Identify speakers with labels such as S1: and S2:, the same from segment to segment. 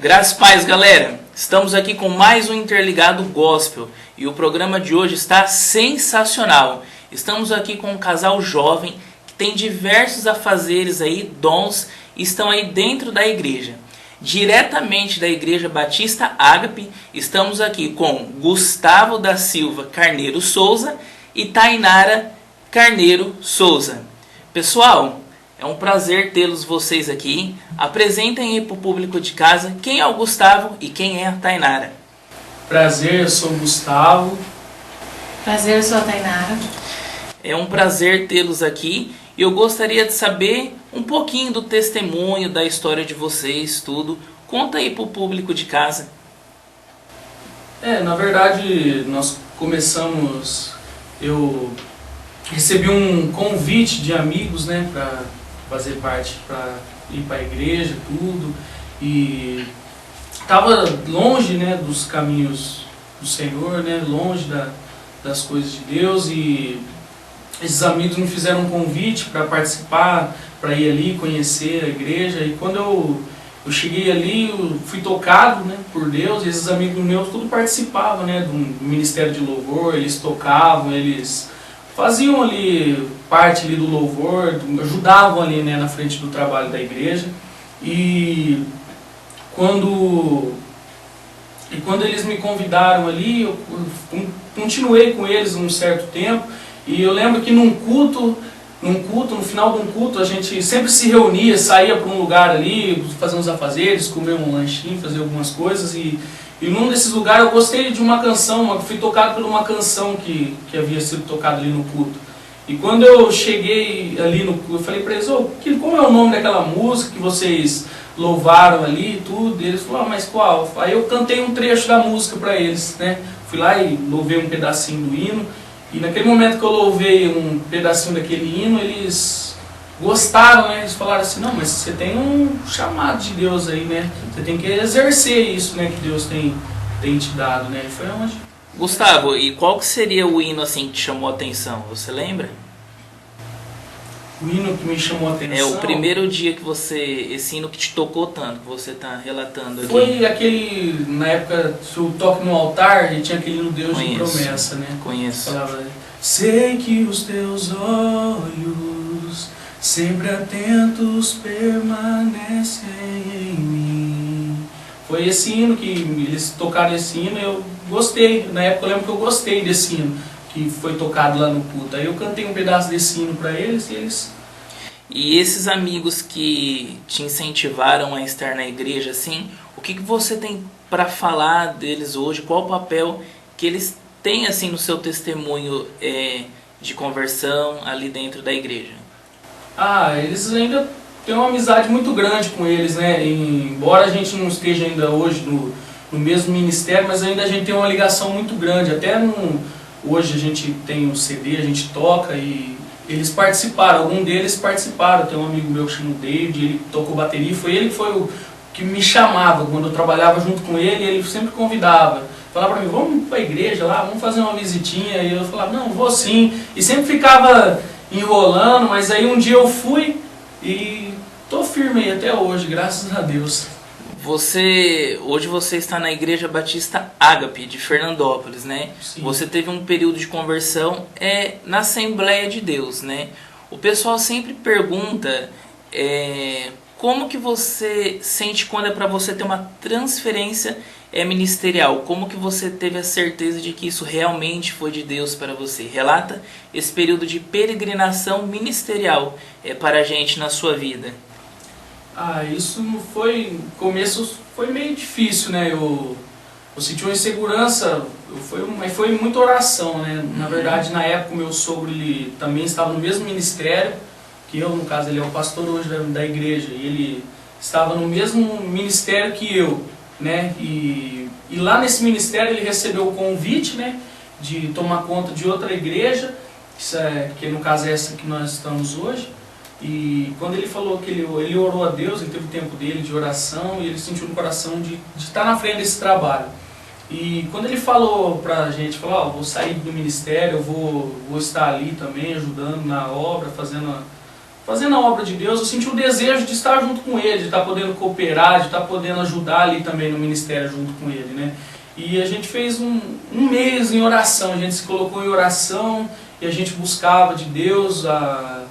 S1: Graças e paz, galera! Estamos aqui com mais um Interligado Gospel e o programa de hoje está sensacional. Estamos aqui com um casal jovem que tem diversos afazeres aí, dons, e estão aí dentro da igreja. Diretamente da Igreja Batista Ágape, estamos aqui com Gustavo da Silva Carneiro Souza e Tainara Carneiro Souza. Pessoal, é um prazer tê-los vocês aqui. Apresentem aí para o público de casa quem é o Gustavo e quem é a Tainara.
S2: Prazer, eu sou o Gustavo.
S3: Prazer, eu sou a Tainara.
S1: É um prazer tê-los aqui e eu gostaria de saber um pouquinho do testemunho, da história de vocês, tudo. Conta aí para o público de casa.
S2: Na verdade, nós começamos... Eu recebi um convite de amigos, né, para fazer parte, para ir para a igreja, tudo. E estava longe, né, dos caminhos do Senhor, né, longe das coisas de Deus. E esses amigos me fizeram um convite para participar, para ir ali conhecer a igreja. E quando eu cheguei ali, eu fui tocado, né, por Deus. E esses amigos meus tudo participavam, né, do ministério de louvor. Eles tocavam, eles faziam ali parte ali do louvor, ajudavam ali, né, na frente do trabalho da igreja. E quando eles me convidaram ali, eu continuei com eles um certo tempo. E eu lembro que no final de um culto, a gente sempre se reunia, saía para um lugar ali, fazer uns afazeres, comer um lanchinho, fazer algumas coisas. E num desses lugares eu gostei de uma canção, fui tocado por uma canção que havia sido tocada ali no culto. E quando eu cheguei ali no culto, eu falei para eles, como é o nome daquela música que vocês louvaram ali e tudo? E eles falaram, mas qual? Aí eu cantei um trecho da música para eles, né? Fui lá e louvei um pedacinho do hino. E naquele momento que eu louvei um pedacinho daquele hino, eles gostaram, né? Eles falaram assim, não, mas você tem um chamado de Deus aí, né? Você tem que exercer isso, né, que Deus tem te dado, né? E foi onde...
S1: Gustavo, e qual que seria o hino assim que te chamou a atenção? Você lembra?
S2: O hino que me chamou a atenção...
S1: É o primeiro dia que esse hino que te tocou tanto, que você está relatando aqui.
S2: Foi aquele, na época, se o toque no altar, e tinha aquele no Deus de promessa, né?
S1: Conheço.
S2: Falava, sei que os teus olhos, sempre atentos, permanecem em mim. Foi esse hino que eles tocaram esse hino, eu gostei. Na época eu lembro que eu gostei desse hino que foi tocado lá no culto. Aí eu cantei um pedaço desse hino para eles e eles...
S1: E esses amigos que te incentivaram a estar na igreja, assim, o que você tem para falar deles hoje? Qual o papel que eles têm assim no seu testemunho de conversão ali dentro da igreja?
S2: Eles ainda têm uma amizade muito grande com eles, né? Embora a gente não esteja ainda hoje no mesmo ministério, mas ainda a gente tem uma ligação muito grande. Hoje a gente tem um CD, a gente toca e eles participaram, algum deles participaram. Tem um amigo meu que chama o David, ele tocou bateria, foi ele que foi o que me chamava quando eu trabalhava junto com ele, ele sempre convidava. Falava pra mim, vamos pra igreja lá, vamos fazer uma visitinha, e eu falava, não, vou sim. E sempre ficava enrolando, mas aí um dia eu fui e tô firme aí até hoje, graças a Deus.
S1: Hoje você está na Igreja Batista Ágape de Fernandópolis, né?
S2: Sim.
S1: Você teve um período de conversão na Assembleia de Deus, né? O pessoal sempre pergunta como que você sente quando é para você ter uma transferência ministerial? Como que você teve a certeza de que isso realmente foi de Deus para você? Relata esse período de peregrinação ministerial para a gente na sua vida.
S2: Isso foi... No começo foi meio difícil, né? Eu senti uma insegurança, mas foi muita oração, né? Na verdade, na época, o meu sogro ele também estava no mesmo ministério que eu, no caso, ele é o pastor hoje da igreja, e ele estava no mesmo ministério que eu, né? E lá nesse ministério ele recebeu o convite, né, de tomar conta de outra igreja, que no caso é essa que nós estamos hoje. E quando ele falou que ele orou a Deus, ele teve o tempo dele de oração e ele sentiu no coração de estar na frente desse trabalho. E quando ele falou pra gente, falou, vou sair do ministério, eu vou estar ali também ajudando na obra, fazendo fazendo a obra de Deus, eu senti o desejo de estar junto com ele, de estar podendo cooperar, de estar podendo ajudar ali também no ministério junto com ele, né? E a gente fez um mês em oração, a gente se colocou em oração e a gente buscava de Deus a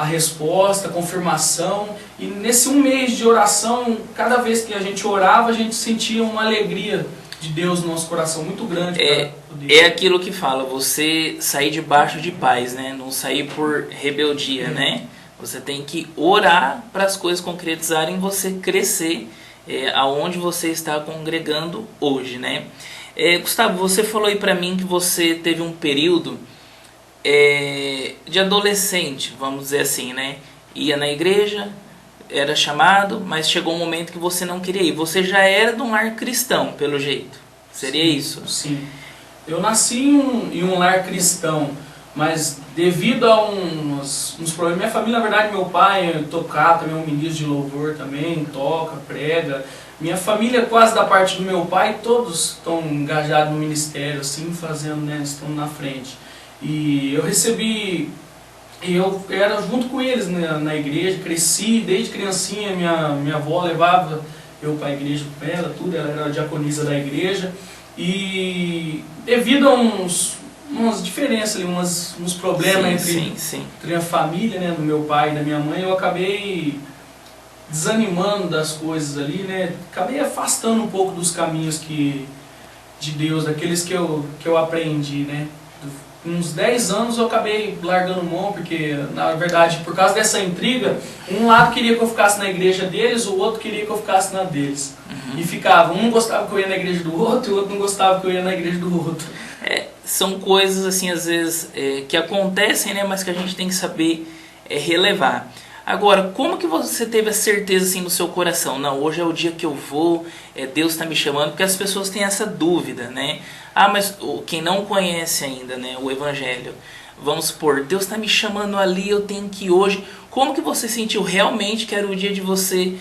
S2: resposta, a confirmação. E nesse um mês de oração, cada vez que a gente orava, a gente sentia uma alegria de Deus no nosso coração muito grande.
S1: É aquilo que fala, você sair debaixo de paz, né? Não sair por rebeldia, né? Você tem que orar para as coisas concretizarem, você crescer aonde você está congregando hoje, né? Gustavo, você falou aí para mim que você teve um período de adolescente, vamos dizer assim, né? Ia na igreja, era chamado, mas chegou um momento que você não queria ir. Você já era de um lar cristão, pelo jeito. Seria
S2: Sim,
S1: isso?
S2: Sim. Eu nasci em um lar cristão, mas devido a uns problemas, minha família, na verdade, meu pai tocar também, é um ministro de louvor também, toca, prega. Minha família, quase da parte do meu pai, todos estão engajados no ministério, assim, fazendo, né, estão na frente. E eu recebi, eu era junto com eles, né, na igreja, cresci, desde criancinha, minha avó levava eu para a igreja com ela, tudo, ela era a diaconisa da igreja. E devido a umas diferenças ali, uns problemas entre a família, né, do meu pai e da minha mãe, eu acabei desanimando das coisas ali, né, acabei afastando um pouco dos caminhos de Deus, daqueles que eu aprendi, né. Uns 10 anos eu acabei largando mão, porque na verdade, por causa dessa intriga, um lado queria que eu ficasse na igreja deles, o outro queria que eu ficasse na deles. E ficava, um gostava que eu ia na igreja do outro, e o outro não gostava que eu ia na igreja do outro.
S1: São coisas assim, às vezes, que acontecem, né, mas que a gente tem que saber relevar. Agora, como que você teve a certeza assim no seu coração? Não, hoje é o dia que eu vou, Deus está me chamando, porque as pessoas têm essa dúvida, né? Ah, mas quem não conhece ainda, né, o Evangelho, vamos supor, Deus está me chamando ali, eu tenho que ir hoje. Como que você sentiu realmente que era o dia de você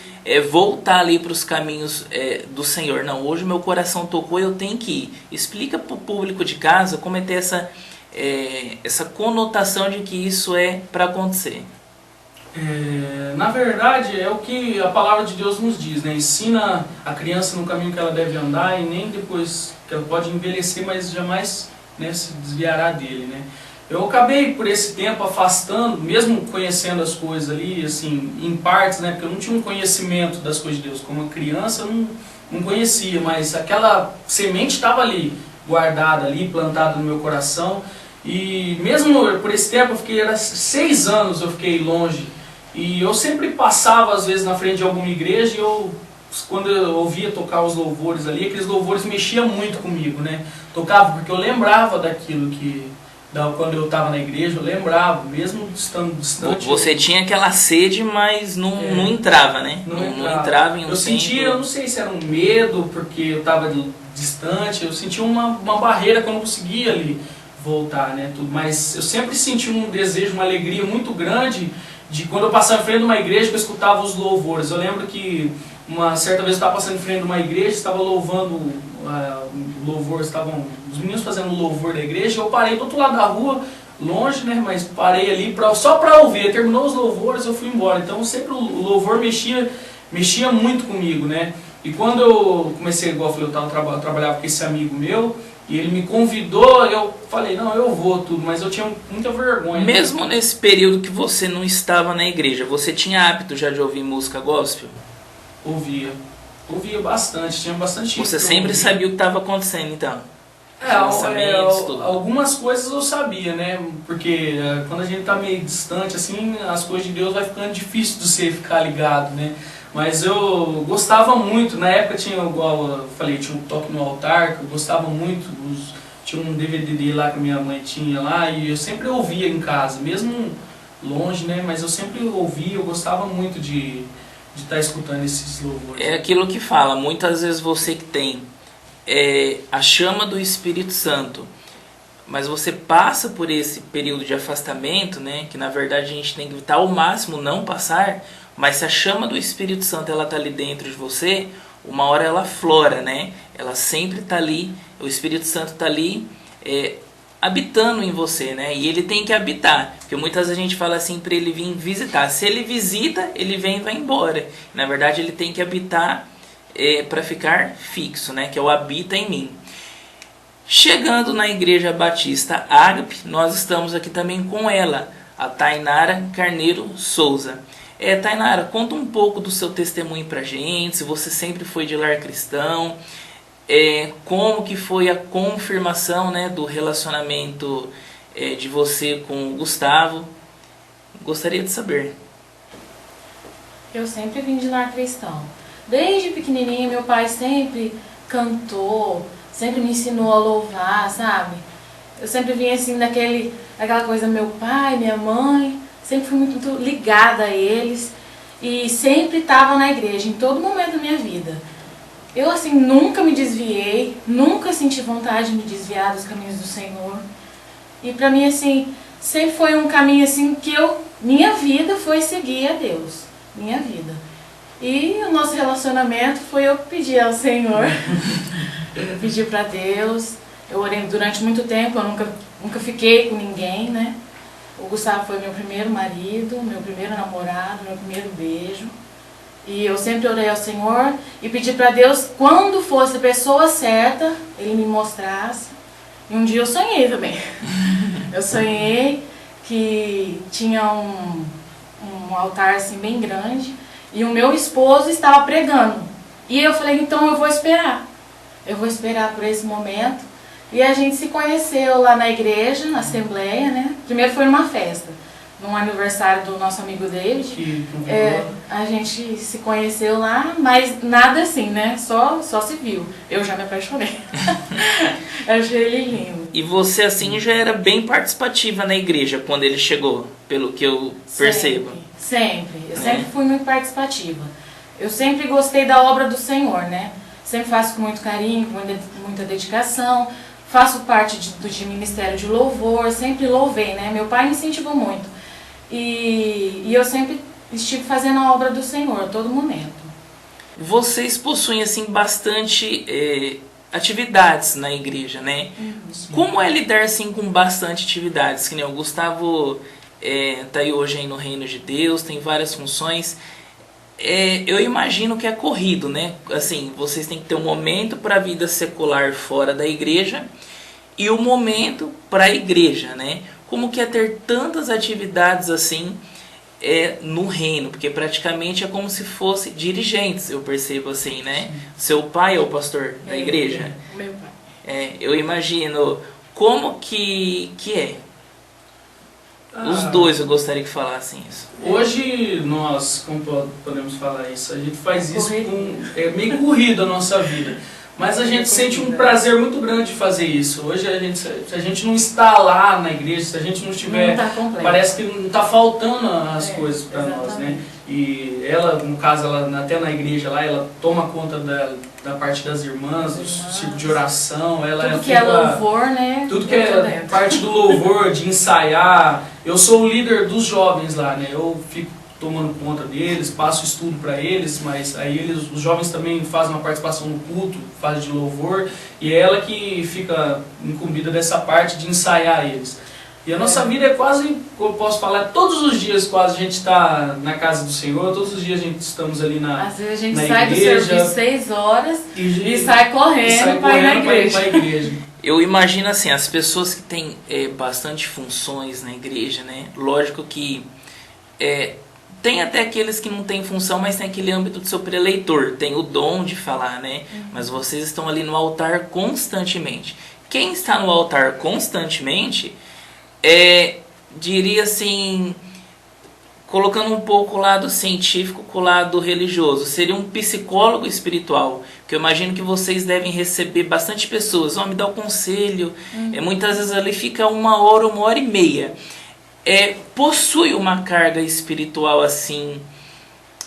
S1: voltar ali para os caminhos do Senhor? Não, hoje meu coração tocou e eu tenho que ir. Explica para o público de casa como é ter essa conotação de que isso é para acontecer.
S2: Na verdade, é o que a palavra de Deus nos diz, né? Ensina a criança no caminho que ela deve andar e nem depois que ela pode envelhecer, mas jamais, né, se desviará dele, né? Eu acabei por esse tempo afastando, mesmo conhecendo as coisas ali, assim, em partes, né? Porque eu não tinha um conhecimento das coisas de Deus. Como criança eu não conhecia, mas aquela semente estava ali, guardada ali, plantada no meu coração. E mesmo por esse tempo, era 6 anos eu fiquei longe. E eu sempre passava, às vezes, na frente de alguma igreja e quando eu ouvia tocar os louvores ali, aqueles louvores mexiam muito comigo, né? Tocava porque eu lembrava daquilo quando eu estava na igreja, eu lembrava, mesmo estando distante.
S1: Você tinha aquela sede, mas não entrava, né? Não entrava em um
S2: Eu sentia, eu não sei se era um medo, porque eu estava distante, eu sentia uma barreira que eu não conseguia ali voltar, né? Mas eu sempre senti um desejo, uma alegria muito grande de quando eu passava em frente de uma igreja que eu escutava os louvores. Eu lembro que uma certa vez eu estava passando em frente de uma igreja, estava louvando louvor, estavam os meninos fazendo o louvor da igreja, eu parei do outro lado da rua, longe, né, mas parei ali só para ouvir. Terminou os louvores, eu fui embora. Então sempre o louvor mexia muito comigo, né? E quando eu comecei, igual eu falei, eu trabalhava com esse amigo meu, e ele me convidou, eu falei, não, eu vou tudo, mas eu tinha muita vergonha.
S1: Mesmo nesse período que você não estava na igreja, você tinha hábito já de ouvir música gospel?
S2: Ouvia bastante, tinha bastante.
S1: Você sempre sabia o que estava acontecendo, então?
S2: Algumas coisas eu sabia, né? Porque quando a gente está meio distante, assim, as coisas de Deus vai ficando difícil de você ficar ligado, né? Mas eu gostava muito, na época igual eu falei, tinha um toque no altar, que eu gostava muito, tinha um DVD lá que a minha mãe tinha lá, e eu sempre ouvia em casa, mesmo longe, né? Mas eu sempre ouvia, eu gostava muito de estar escutando esses louvores.
S1: É aquilo que fala, muitas vezes você que tem a chama do Espírito Santo, mas você passa por esse período de afastamento, né? Que na verdade a gente tem que evitar ao máximo não passar. Mas se a chama do Espírito Santo ela está ali dentro de você, uma hora ela flora, né? Ela sempre está ali, o Espírito Santo está ali habitando em você, né? E ele tem que habitar, porque muitas vezes a gente fala assim para ele vir visitar. Se ele visita, ele vem e vai embora. Na verdade, ele tem que habitar para ficar fixo, né? Que é o habita em mim. Chegando na Igreja Batista Ágape, nós estamos aqui também com ela, a Tainara Carneiro Souza. Tainara, conta um pouco do seu testemunho pra gente, se você sempre foi de lar cristão, como que foi a confirmação, né, do relacionamento de você com o Gustavo. Gostaria de saber.
S3: Eu sempre vim de lar cristão. Desde pequenininha, meu pai sempre cantou, sempre me ensinou a louvar, sabe? Eu sempre vim assim daquela coisa, meu pai, minha mãe, sempre fui muito ligada a eles e sempre estava na igreja, em todo momento da minha vida. Eu assim, nunca me desviei, nunca senti vontade de me desviar dos caminhos do Senhor. E pra mim assim, sempre foi um caminho assim que minha vida foi seguir a Deus, minha vida. E o nosso relacionamento foi eu pedir ao Senhor, eu pedi pra Deus, eu orei durante muito tempo, eu nunca fiquei com ninguém, né? O Gustavo foi meu primeiro marido, meu primeiro namorado, meu primeiro beijo. E eu sempre orei ao Senhor e pedi pra Deus, quando fosse a pessoa certa, Ele me mostrasse. E um dia eu sonhei também. Eu sonhei que tinha um altar assim bem grande e o meu esposo estava pregando. E eu falei, então eu vou esperar. Eu vou esperar por esse momento. E a gente se conheceu lá na igreja, na assembleia, né? Primeiro foi numa festa, num aniversário do nosso amigo David. A gente se conheceu lá, mas nada assim, né? Só se viu. Eu já me apaixonei. Eu achei ele lindo.
S1: E você assim já era bem participativa na igreja quando ele chegou, pelo que eu percebo.
S3: Sempre. Eu sempre fui muito participativa. Eu sempre gostei da obra do Senhor, né? Sempre faço com muito carinho, com muita dedicação. Faço parte de ministério de louvor, sempre louvei, né? Meu pai me incentivou muito. E eu sempre estive fazendo a obra do Senhor, a todo momento.
S1: Vocês possuem, assim, bastante atividades na igreja, né? Como é lidar, assim, com bastante atividades? Que nem o Gustavo tá aí hoje aí no Reino de Deus, tem várias funções. Eu imagino que é corrido, né? Assim, vocês têm que ter um momento para a vida secular fora da igreja e um momento para a igreja, né? Como que é ter tantas atividades assim no reino? Porque praticamente é como se fosse dirigentes, eu percebo assim, né? Seu pai é o pastor da igreja?
S3: Meu pai.
S1: Eu imagino como que é. Os dois eu gostaria que falassem isso.
S2: Hoje nós, como podemos falar isso, a gente faz isso é meio corrido a nossa vida. Mas a gente sente um prazer muito grande de fazer isso. Hoje se a gente não está lá na igreja, se a gente não estiver, parece que não está faltando as coisas para nós, né? E ela, no caso, ela até na igreja lá, ela toma conta da parte das irmãs, do tipo de oração.
S3: Tudo que é louvor, né?
S2: Tudo que é parte do louvor, de ensaiar. Eu sou o líder dos jovens lá, né? Eu fico tomando conta deles, passo estudo para eles, mas aí os jovens também fazem uma participação no culto, fazem de louvor, e é ela que fica incumbida dessa parte de ensaiar eles. E a nossa vida é quase, como eu posso falar, todos os dias quase a gente está na casa do Senhor, todos os dias a gente estamos ali na igreja.
S3: Às vezes a gente sai do serviço 6 horas e sai correndo para ir na igreja.
S1: Eu imagino assim, as pessoas que têm bastante funções na igreja, né? Lógico que tem até aqueles que não têm função, mas tem aquele âmbito do seu preleitor, tem o dom de falar, né? Mas vocês estão ali no altar constantemente. Quem está no altar constantemente, diria assim, colocando um pouco o lado científico com o lado religioso, seria um psicólogo espiritual, que eu imagino que vocês devem receber bastante pessoas, me dá o conselho, muitas vezes ali fica 1 hora, 1h30. Possui uma carga espiritual assim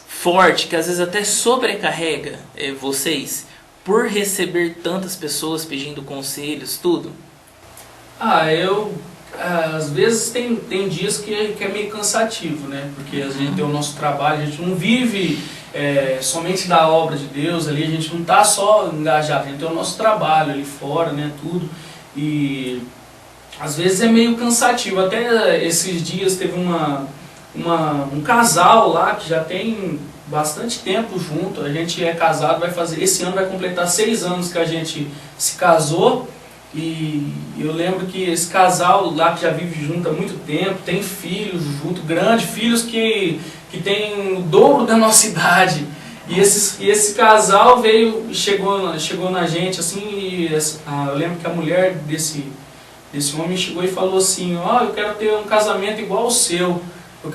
S1: forte, que às vezes até sobrecarrega vocês, por receber tantas pessoas pedindo conselhos, tudo?
S2: Às vezes tem dias que é meio cansativo, né? Porque a gente tem o nosso trabalho, a gente não vive somente da obra de Deus ali, a gente não está só engajado, a gente tem o nosso trabalho ali fora, né? Tudo. E às vezes é meio cansativo. Até esses dias teve um casal lá que já tem bastante tempo junto. A gente é casado, esse ano vai completar 6 anos que a gente se casou. E eu lembro que esse casal lá que já vive junto há muito tempo, tem filhos junto, filhos que tem o dobro da nossa idade. E esse casal chegou na gente assim, eu lembro que a mulher desse homem chegou e falou assim: eu quero ter um casamento igual ao seu. Eu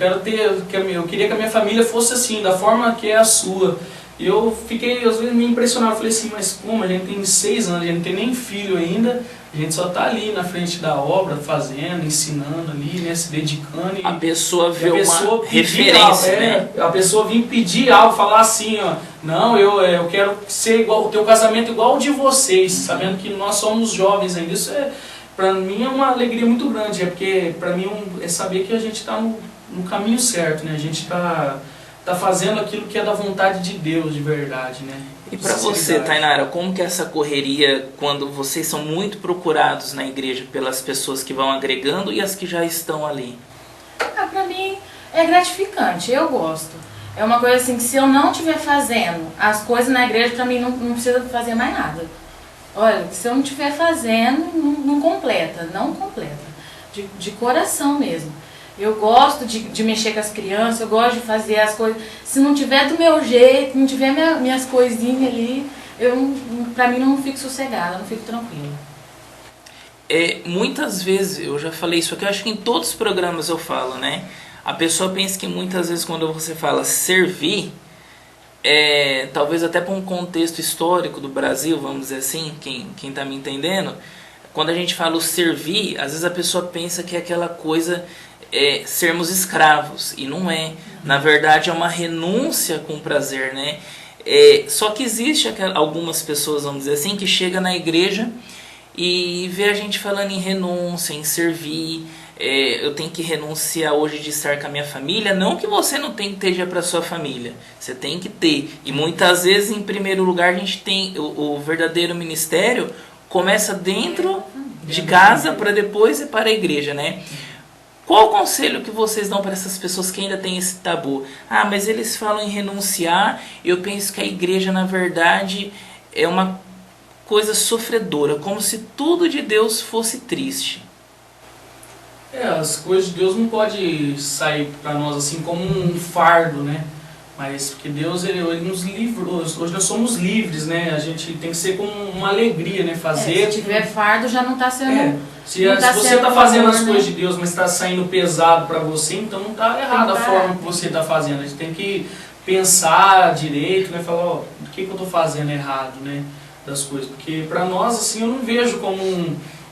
S2: queria que a minha família fosse assim, da forma que é a sua. E eu fiquei, às vezes, me impressionado. Eu falei assim, mas como? A gente tem 6 anos, a gente não tem nem filho ainda. A gente só está ali na frente da obra, fazendo, ensinando ali, né, se dedicando.
S1: A pessoa vê uma referência, né?
S2: A pessoa vir pedir algo, falar assim, não, eu quero ter o casamento igual ao de vocês, sabendo que nós somos jovens ainda. Isso para mim é uma alegria muito grande, porque para mim é saber que a gente está no caminho certo, né? A gente está fazendo aquilo que é da vontade de Deus, de verdade, né?
S1: E para você, Tainara, como que é essa correria quando vocês são muito procurados na igreja pelas pessoas que vão agregando e as que já estão ali?
S3: Para mim é gratificante, eu gosto. É uma coisa assim que se eu não estiver fazendo as coisas na igreja, para mim não precisa fazer mais nada. Olha, se eu não estiver fazendo, não completa. De coração mesmo. Eu gosto de mexer com as crianças, eu gosto de fazer as coisas. Se não tiver do meu jeito, não tiver minhas coisinhas ali, pra mim não fico sossegada, não fico tranquila.
S1: Muitas vezes, eu já falei isso aqui, eu acho que em todos os programas eu falo, né? A pessoa pensa que muitas vezes quando você fala servir, talvez até para um contexto histórico do Brasil, vamos dizer assim, quem tá me entendendo, quando a gente fala o servir, às vezes a pessoa pensa que é aquela coisa... sermos escravos, e não é. Na verdade é uma renúncia com prazer, né? Só que existe algumas pessoas, vamos dizer assim, que chegam na igreja e vê a gente falando em renúncia, em servir. Eu tenho que renunciar hoje de estar com a minha família. Não que você não tem que ter já para sua família, você tem que ter. E muitas vezes, em primeiro lugar, a gente tem o verdadeiro ministério começa dentro de casa para depois ir para a igreja, né? Qual o conselho que vocês dão para essas pessoas que ainda têm esse tabu? Mas eles falam em renunciar. Eu penso que a igreja, na verdade, é uma coisa sofredora, como se tudo de Deus fosse triste.
S2: As coisas de Deus não podem sair para nós assim como um fardo, né? Mas porque Deus ele nos livrou, hoje nós somos livres, né? A gente tem que ser com uma alegria, né? Fazer.
S3: Se tiver fardo já não está sendo...
S2: Se você está fazendo as coisas de Deus, mas está saindo pesado para você, então não está errada a forma que você está fazendo. A gente tem que pensar direito, né? Falar, o que eu estou fazendo errado, né? Das coisas. Porque para nós, assim, eu não vejo como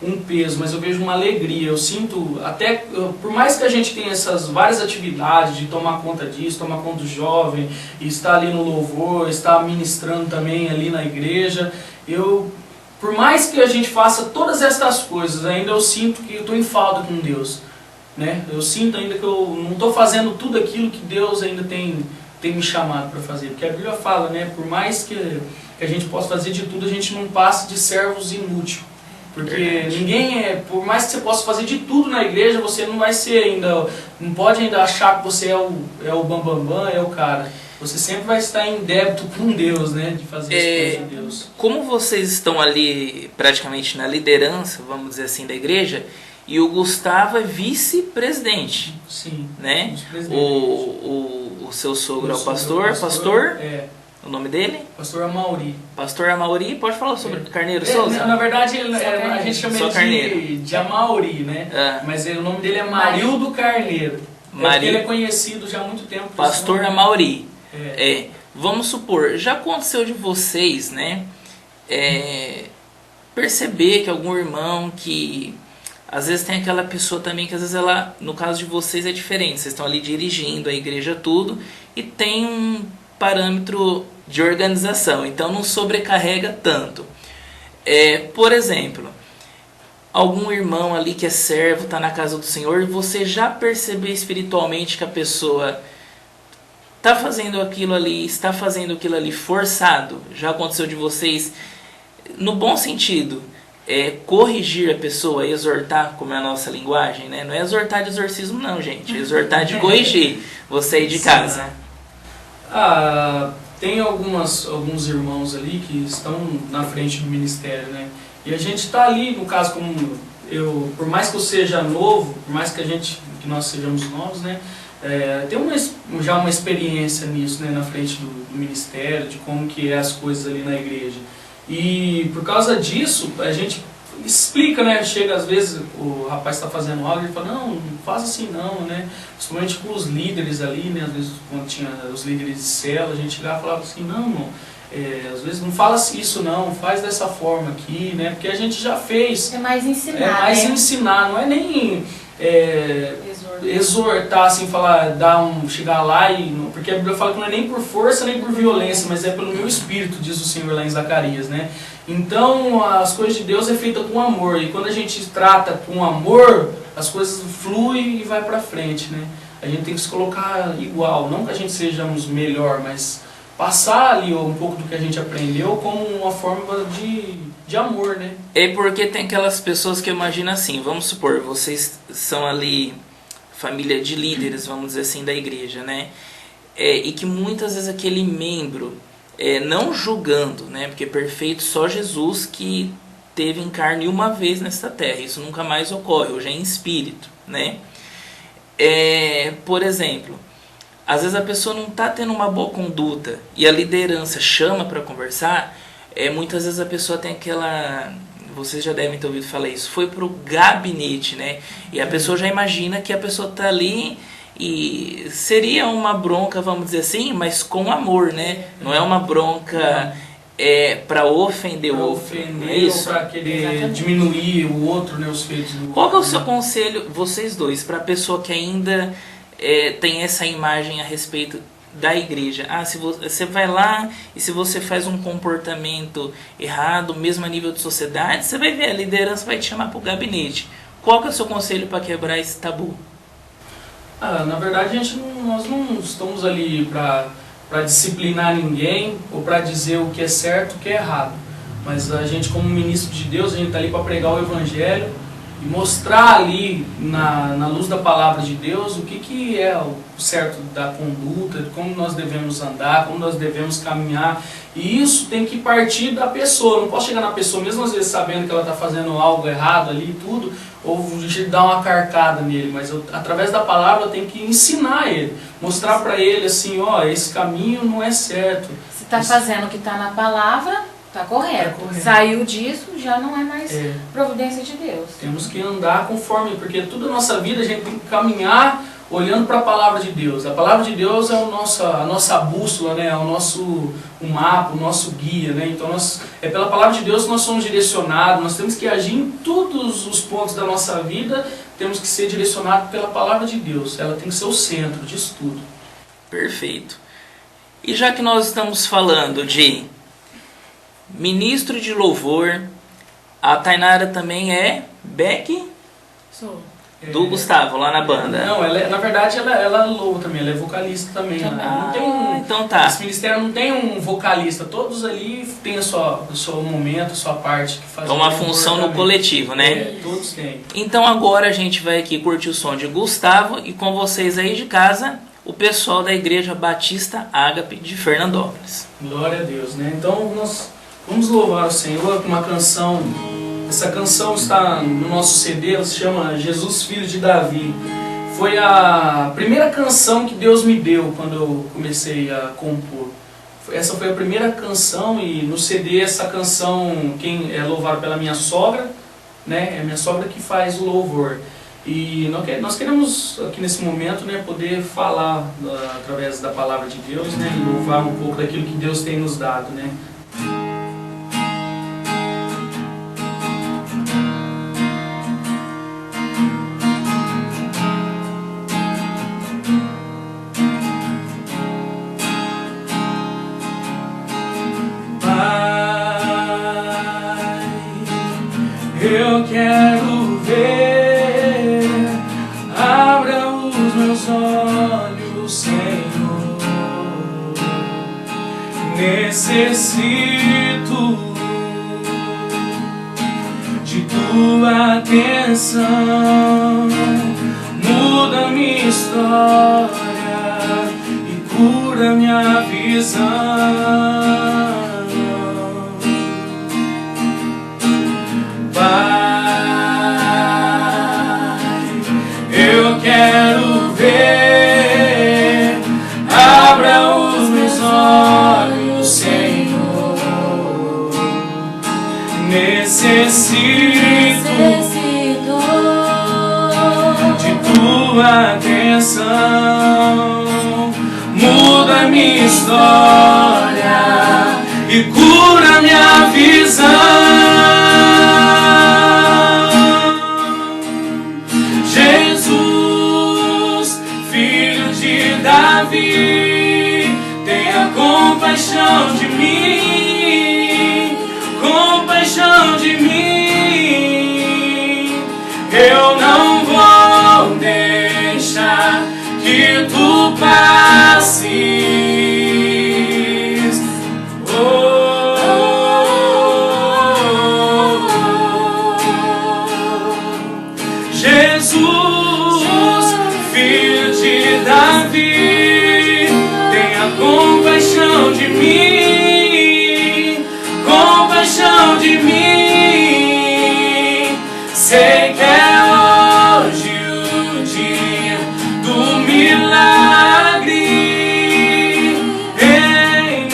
S2: um peso, mas eu vejo uma alegria. Eu sinto, até por mais que a gente tenha essas várias atividades de tomar conta disso, tomar conta do jovem, e estar ali no louvor, estar ministrando também ali na igreja, por mais que a gente faça todas essas coisas, ainda eu sinto que eu estou em falta com Deus, né? Eu sinto ainda que eu não estou fazendo tudo aquilo que Deus ainda tem me chamado para fazer. Porque a Bíblia fala, né? Por mais que a gente possa fazer de tudo, a gente não passa de servos inúteis. Porque por mais que você possa fazer de tudo na igreja, você não vai ser ainda, não pode ainda achar que você é o bambambam, é o cara. Você sempre vai estar em débito com Deus, né? De fazer as coisas de Deus.
S1: Como vocês estão ali praticamente na liderança, vamos dizer assim, da igreja, e o Gustavo é vice-presidente.
S2: Sim.
S1: Né? O seu sogro é o pastor? O nome dele?
S2: Pastor Amauri.
S1: Pastor Amauri, pode falar sobre Carneiro Souza?
S2: Na verdade, a gente chama ele de Amauri, né? Mas o nome dele é Marildo Carneiro. Porque ele é conhecido já há muito tempo.
S1: Pastor Amauri. Vamos supor, já aconteceu de vocês, né? Perceber que algum irmão que... Às vezes tem aquela pessoa também que às vezes ela, no caso de vocês é diferente. Vocês estão ali dirigindo a igreja tudo e tem um parâmetro de organização, então não sobrecarrega tanto. Por exemplo, algum irmão ali que é servo, está na casa do Senhor, e você já percebeu espiritualmente que a pessoa está fazendo aquilo ali forçado? Já aconteceu de vocês, no bom sentido, corrigir a pessoa, exortar, como é a nossa linguagem, né? Não é exortar de exorcismo não, gente. É exortar de corrigir. Você aí de casa.
S2: Tem alguns irmãos ali que estão na frente do ministério, né? E a gente está ali, no caso, como eu, por mais que eu seja novo, por mais que nós sejamos novos, né? Tem já uma experiência nisso, né? Na frente do ministério, de como que é as coisas ali na igreja. E por causa disso, a gente explica, né? Chega às vezes, o rapaz está fazendo algo e ele fala, não faz assim não, né? Principalmente com os líderes ali, né? Às vezes quando tinha os líderes de célula, a gente chegava e falava assim, não, irmão, às vezes não fala isso não, faz dessa forma aqui, né? Porque a gente já fez.
S3: É mais ensinar,
S2: É mais
S3: né?
S2: ensinar, não é nem exortar, assim, falar, chegar lá porque a Bíblia fala que não é nem por força nem por violência, mas é pelo meu espírito, diz o Senhor lá em Zacarias, né? Então, as coisas de Deus é feita com amor, e quando a gente trata com amor, as coisas fluem e vai pra frente, né? A gente tem que se colocar igual, não que a gente sejamos melhor, mas passar ali um pouco do que a gente aprendeu como uma forma de amor, né?
S1: É porque tem aquelas pessoas que imaginam assim, vamos supor, vocês são ali família de líderes, vamos dizer assim, da igreja, né? E que muitas vezes aquele membro, não julgando, né? Porque perfeito só Jesus que teve em carne uma vez nesta terra, isso nunca mais ocorre, hoje é em espírito, né? Por exemplo, às vezes a pessoa não está tendo uma boa conduta e a liderança chama para conversar, muitas vezes a pessoa tem aquela... Vocês já devem ter ouvido falar isso. Foi pro gabinete, né? E a pessoa já imagina que a pessoa tá ali e seria uma bronca, vamos dizer assim, mas com amor, né? Não é uma bronca para ofender o outro. É isso?
S2: Ou para querer diminuir o outro, né? Os feitos do outro.
S1: Qual que é o seu conselho, vocês dois, para a pessoa que ainda tem essa imagem a respeito da igreja? Se você vai lá e se você faz um comportamento errado, mesmo a nível de sociedade, você vai ver, a liderança vai te chamar para o gabinete. Qual que é o seu conselho para quebrar esse tabu?
S2: Na verdade, nós não estamos ali para disciplinar ninguém ou para dizer o que é certo e o que é errado. Mas a gente, como ministro de Deus, a gente está ali para pregar o Evangelho e mostrar ali, na luz da palavra de Deus, o que é o certo da conduta, como nós devemos andar, como nós devemos caminhar. E isso tem que partir da pessoa. Eu não posso chegar na pessoa, mesmo às vezes sabendo que ela está fazendo algo errado ali e tudo, ou dar uma carcada nele, mas através da palavra eu tenho que ensinar ele, mostrar para ele assim, esse caminho não é certo.
S3: Se está fazendo o que está na palavra, está correto. Saiu disso, já não é mais providência de Deus.
S2: Temos que andar conforme, porque toda a nossa vida a gente tem que caminhar olhando para a palavra de Deus. A palavra de Deus é a nossa bússola, né? É o mapa, o nosso guia, né? Então pela palavra de Deus que nós somos direcionados, nós temos que agir em todos os pontos da nossa vida, temos que ser direcionados pela palavra de Deus. Ela tem que ser o centro disso tudo.
S1: Perfeito. E já que nós estamos falando de ministro de louvor, a Tainara também é Beck?
S3: Sou.
S1: Do Gustavo, lá na banda.
S2: Não, na verdade ela louva também, ela é vocalista também. Não tem
S1: então tá.
S2: Esse ministério não tem um vocalista, todos ali têm o seu momento, a sua parte que faz.
S1: É uma função no coletivo, né?
S2: Todos têm.
S1: Então agora a gente vai aqui curtir o som de Gustavo e com vocês aí de casa, o pessoal da Igreja Batista Ágape de Fernandópolis.
S2: Glória a Deus, né? Então nós vamos louvar o Senhor com uma canção. Essa canção está no nosso CD, ela se chama Jesus Filho de Davi. Foi a primeira canção que Deus me deu quando eu comecei a compor. Essa foi a primeira canção e no CD essa canção, quem é louvado pela minha sogra, né? É minha sogra que faz o louvor. E nós queremos aqui nesse momento, né, poder falar através da palavra de Deus, né, e louvar um pouco daquilo que Deus tem nos dado, né? Eu quero ver, abra os meus olhos, Senhor. Necessito tua atenção muda minha história e cura minha visão. Pai, eu quero ver, abra os meus olhos, Senhor. Necessito de tua atenção, muda minha história e cura minha visão. Jesus, filho de Davi, tenha compaixão de mim, compaixão de mim. Eu não vou deixar que tu passes. Jesus, filho de Davi, tenha compaixão de mim, compaixão de mim. Sei que é hoje o dia do milagre em mim.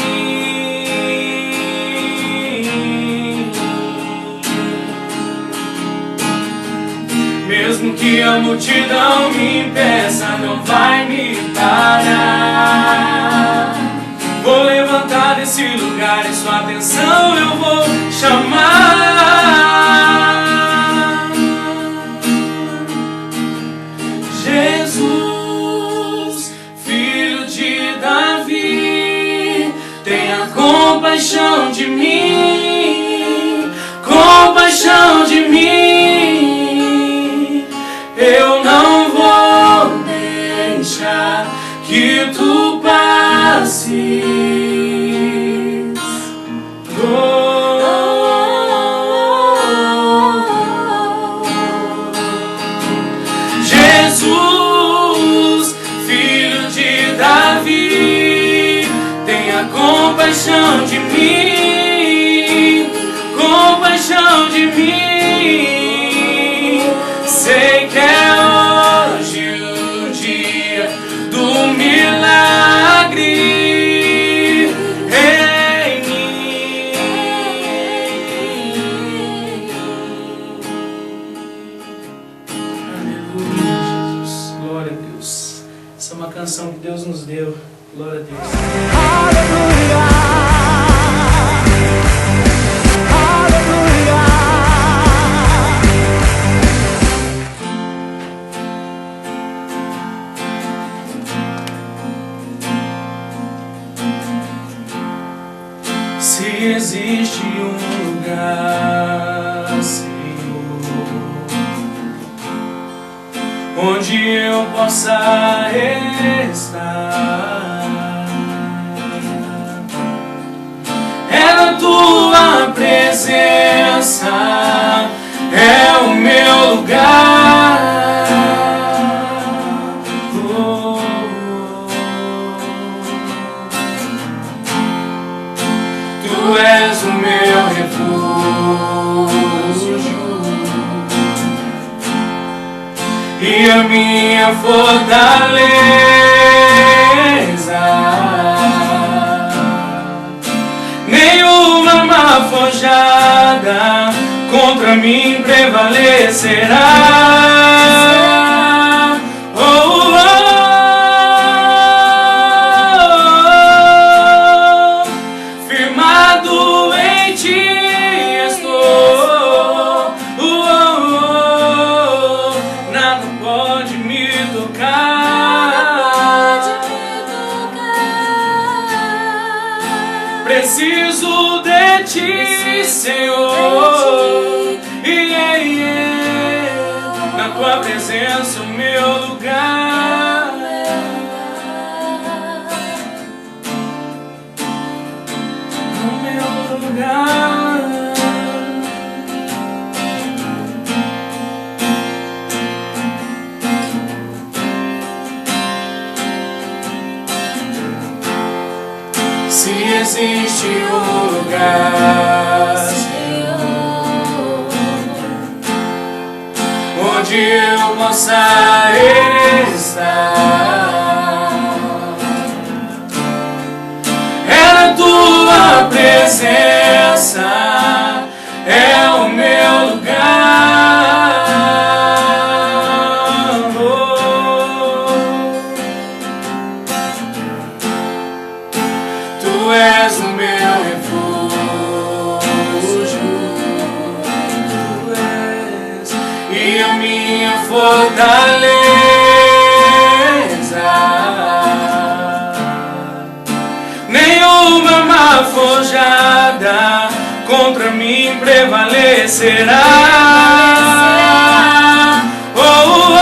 S2: Mesmo que a multidão me impeça, não vai me parar. Vou levantar desse lugar e sua atenção eu vou chamar. Jesus, filho de Davi, tenha compaixão de mim, compaixão de mim. Eu não vou deixar que tu passes. Jesus, filho de Davi, tenha compaixão de mim, compaixão de mim. Sei que é hoje o dia do milagre em mim. Aleluia, Jesus. Glória a Deus. Essa é uma canção que Deus nos deu. Glória a Deus. Se existe um lugar, Senhor, onde eu possa estar, é na tua presença, é o meu lugar. Tu és o meu refúgio e a minha fortaleza. Nenhuma arma forjada contra mim prevalecerá. Oh, oh, oh. Firmado em ti estou. Oh, oh, oh. Nada pode me tocar. Preciso de ti, Senhor. Yeah, yeah. Na tua presença, o meu lugar. O meu lugar. Se existe um lugar, onde eu possa estar, é na tua presença, é o meu lugar. Tu és o meu refúgio, tu és e a minha fortaleza. Nenhuma arma forjada contra mim prevalecerá. Oh, oh,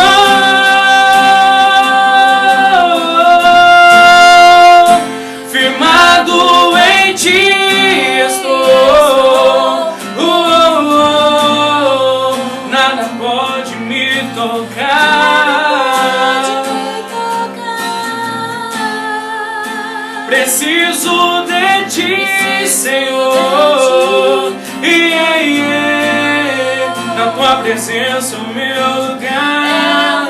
S2: oh, firmado em ti estou. Oh, oh, oh, nada pode me tocar. Preciso de ti, Senhor. Na tua presença o meu lugar.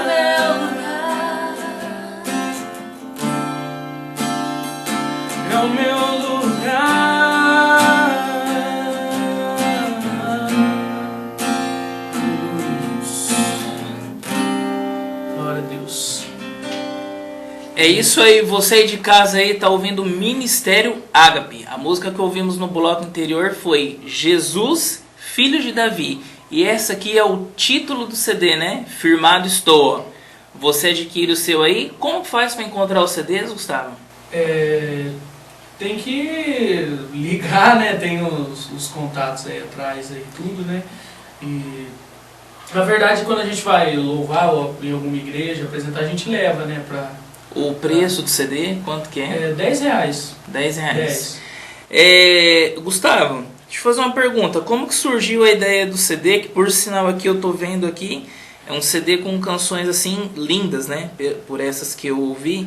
S2: É o meu lugar. Glória a Deus.
S1: É isso aí, você aí de casa aí tá ouvindo o Ministério Ágape. A música que ouvimos no bloco anterior foi Jesus, Filho de Davi. E essa aqui é o título do CD, né? Firmado Estou. Você adquire o seu aí. Como faz para encontrar os CDs, Gustavo?
S2: Tem que ligar, né? Tem os contatos aí atrás, aí tudo, né? E na verdade, quando a gente vai louvar ou em alguma igreja, apresentar, a gente leva, né?
S1: O preço do CD, quanto que é?
S2: R$10.
S1: R$10. Gustavo, deixa eu fazer uma pergunta. Como que surgiu a ideia do CD? Que por sinal aqui eu tô vendo aqui, é um CD com canções assim lindas, né? Por essas que eu ouvi.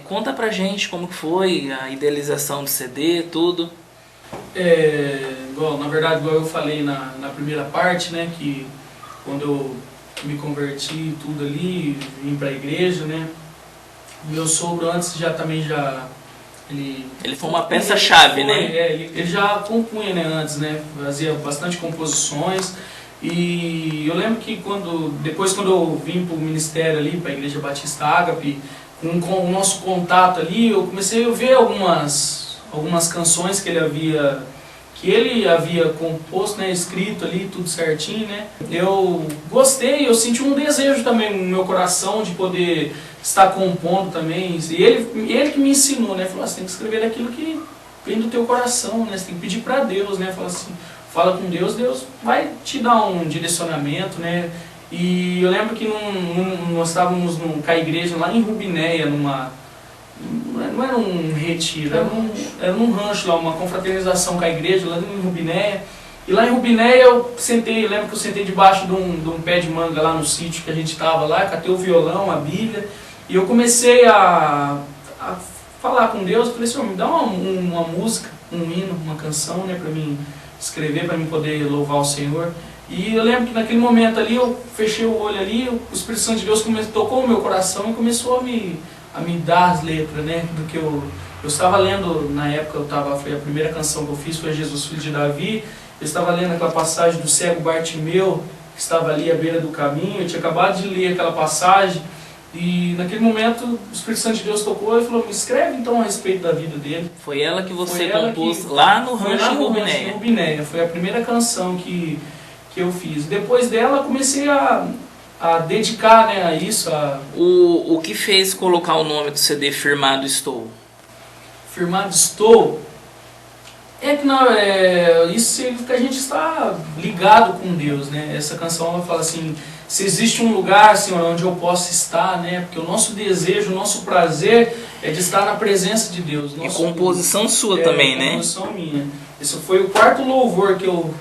S1: Conta pra gente como que foi a idealização do CD, tudo.
S2: Na verdade, igual eu falei na primeira parte, né? Que quando eu me converti tudo ali, vim pra igreja, né? Meu sogro antes ele foi uma peça-chave, né? Ele já compunha, né, antes, né? Fazia bastante composições. E eu lembro que depois quando eu vim pro ministério ali, pra Igreja Batista Ágape, com o nosso contato ali, eu comecei a ver algumas canções que ele havia composto, né, escrito ali, tudo certinho, né? Eu gostei, eu senti um desejo também no meu coração de poder estar compondo também. E ele que me ensinou, né? Falou assim, tem que escrever aquilo que vem do teu coração, né? Você tem que pedir para Deus, né? Fala assim, fala com Deus, Deus vai te dar um direcionamento, né? E eu lembro que nós estávamos com a igreja lá em Rubinéia, não era um retiro, era um rancho lá, uma confraternização com a igreja lá em Rubinéia. E lá em Rubinéia eu lembro que eu sentei debaixo de um pé de manga lá no sítio que a gente estava lá, catei o violão, a Bíblia, e eu comecei a falar com Deus. Falei, Senhor, me dá uma música, um hino, uma canção, né, para mim escrever, para mim poder louvar o Senhor. E eu lembro que naquele momento ali, eu fechei o olho ali, o Espírito Santo de Deus tocou no meu coração e começou a me dar as letras, né, do que eu estava lendo na época. Foi a primeira canção que eu fiz, foi Jesus, Filho de Davi. Eu estava lendo aquela passagem do cego Bartimeu, que estava ali à beira do caminho. Eu tinha acabado de ler aquela passagem e naquele momento o Espírito Santo de Deus tocou e falou, me escreve então a respeito da vida dele.
S1: Foi ela que você compôs lá no rancho em
S2: Rubinéia. Foi a primeira canção que eu fiz. Depois dela eu comecei a dedicar, né, a isso.
S1: O que fez colocar o nome do CD Firmado Estou?
S2: Firmado Estou isso significa que a gente está ligado com Deus, né? Essa canção ela fala assim, se existe um lugar, Senhor, onde eu posso estar, né? Porque o nosso desejo, o nosso prazer é de estar na presença de Deus.
S1: E composição sua também, né?
S2: Composição minha. Esse foi o quarto louvor que eu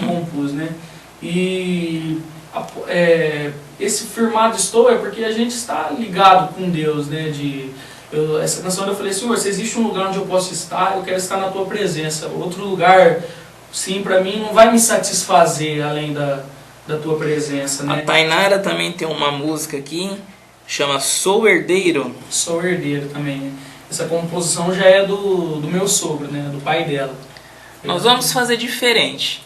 S2: compus, né? E esse Firmado Estou é porque a gente está ligado com Deus, né? Essa canção eu falei, Senhor, se existe um lugar onde eu posso estar, eu quero estar na tua presença. Outro lugar, sim, para mim não vai me satisfazer além da tua presença, né?
S1: A Tainara também tem uma música aqui, chama Sou Herdeiro.
S2: Sou herdeiro também, né? Essa composição já é do meu sogro, né? Do pai dela.
S1: Nós vamos fazer diferente.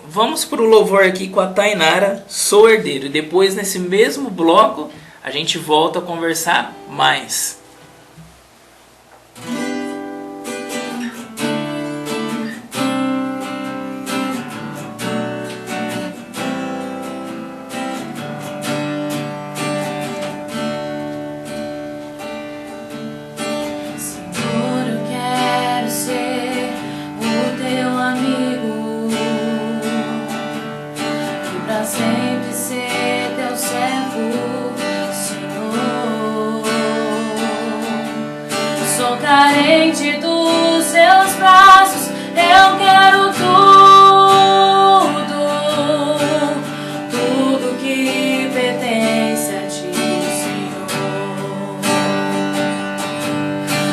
S1: Vamos pro louvor aqui com a Tainara, Sou Herdeiro. E depois, nesse mesmo bloco, a gente volta a conversar mais.
S3: Senhor, eu quero ser o teu amigo e pra sempre ser teu servo, Senhor. Sou carente dos seus braços, eu quero tudo que pertence a ti, Senhor.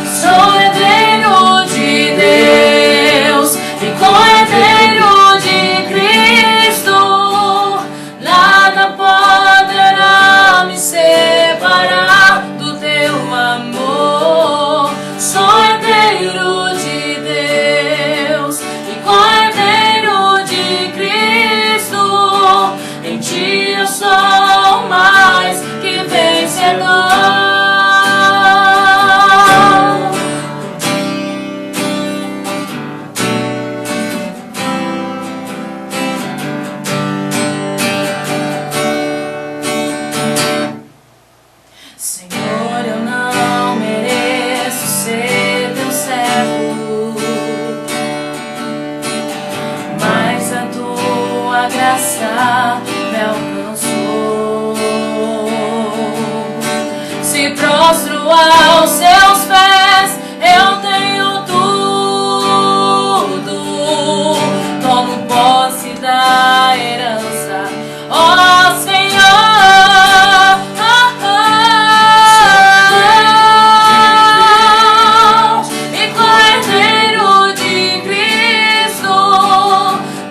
S3: Sou herdeiro de Deus e co-herdeiro de Cristo. Nada poderá me separar do teu amor. Sou herdeiro de Deus e co-herdeiro de Cristo. Em ti eu sou mais que vencedor. Senhor, eu não mereço ser teu servo, mas a tua graça me alcançou. Se prostro aos seus pés, eu tenho tudo. Tomo posse da herança, ó Senhor. E co-herdeiro de Cristo,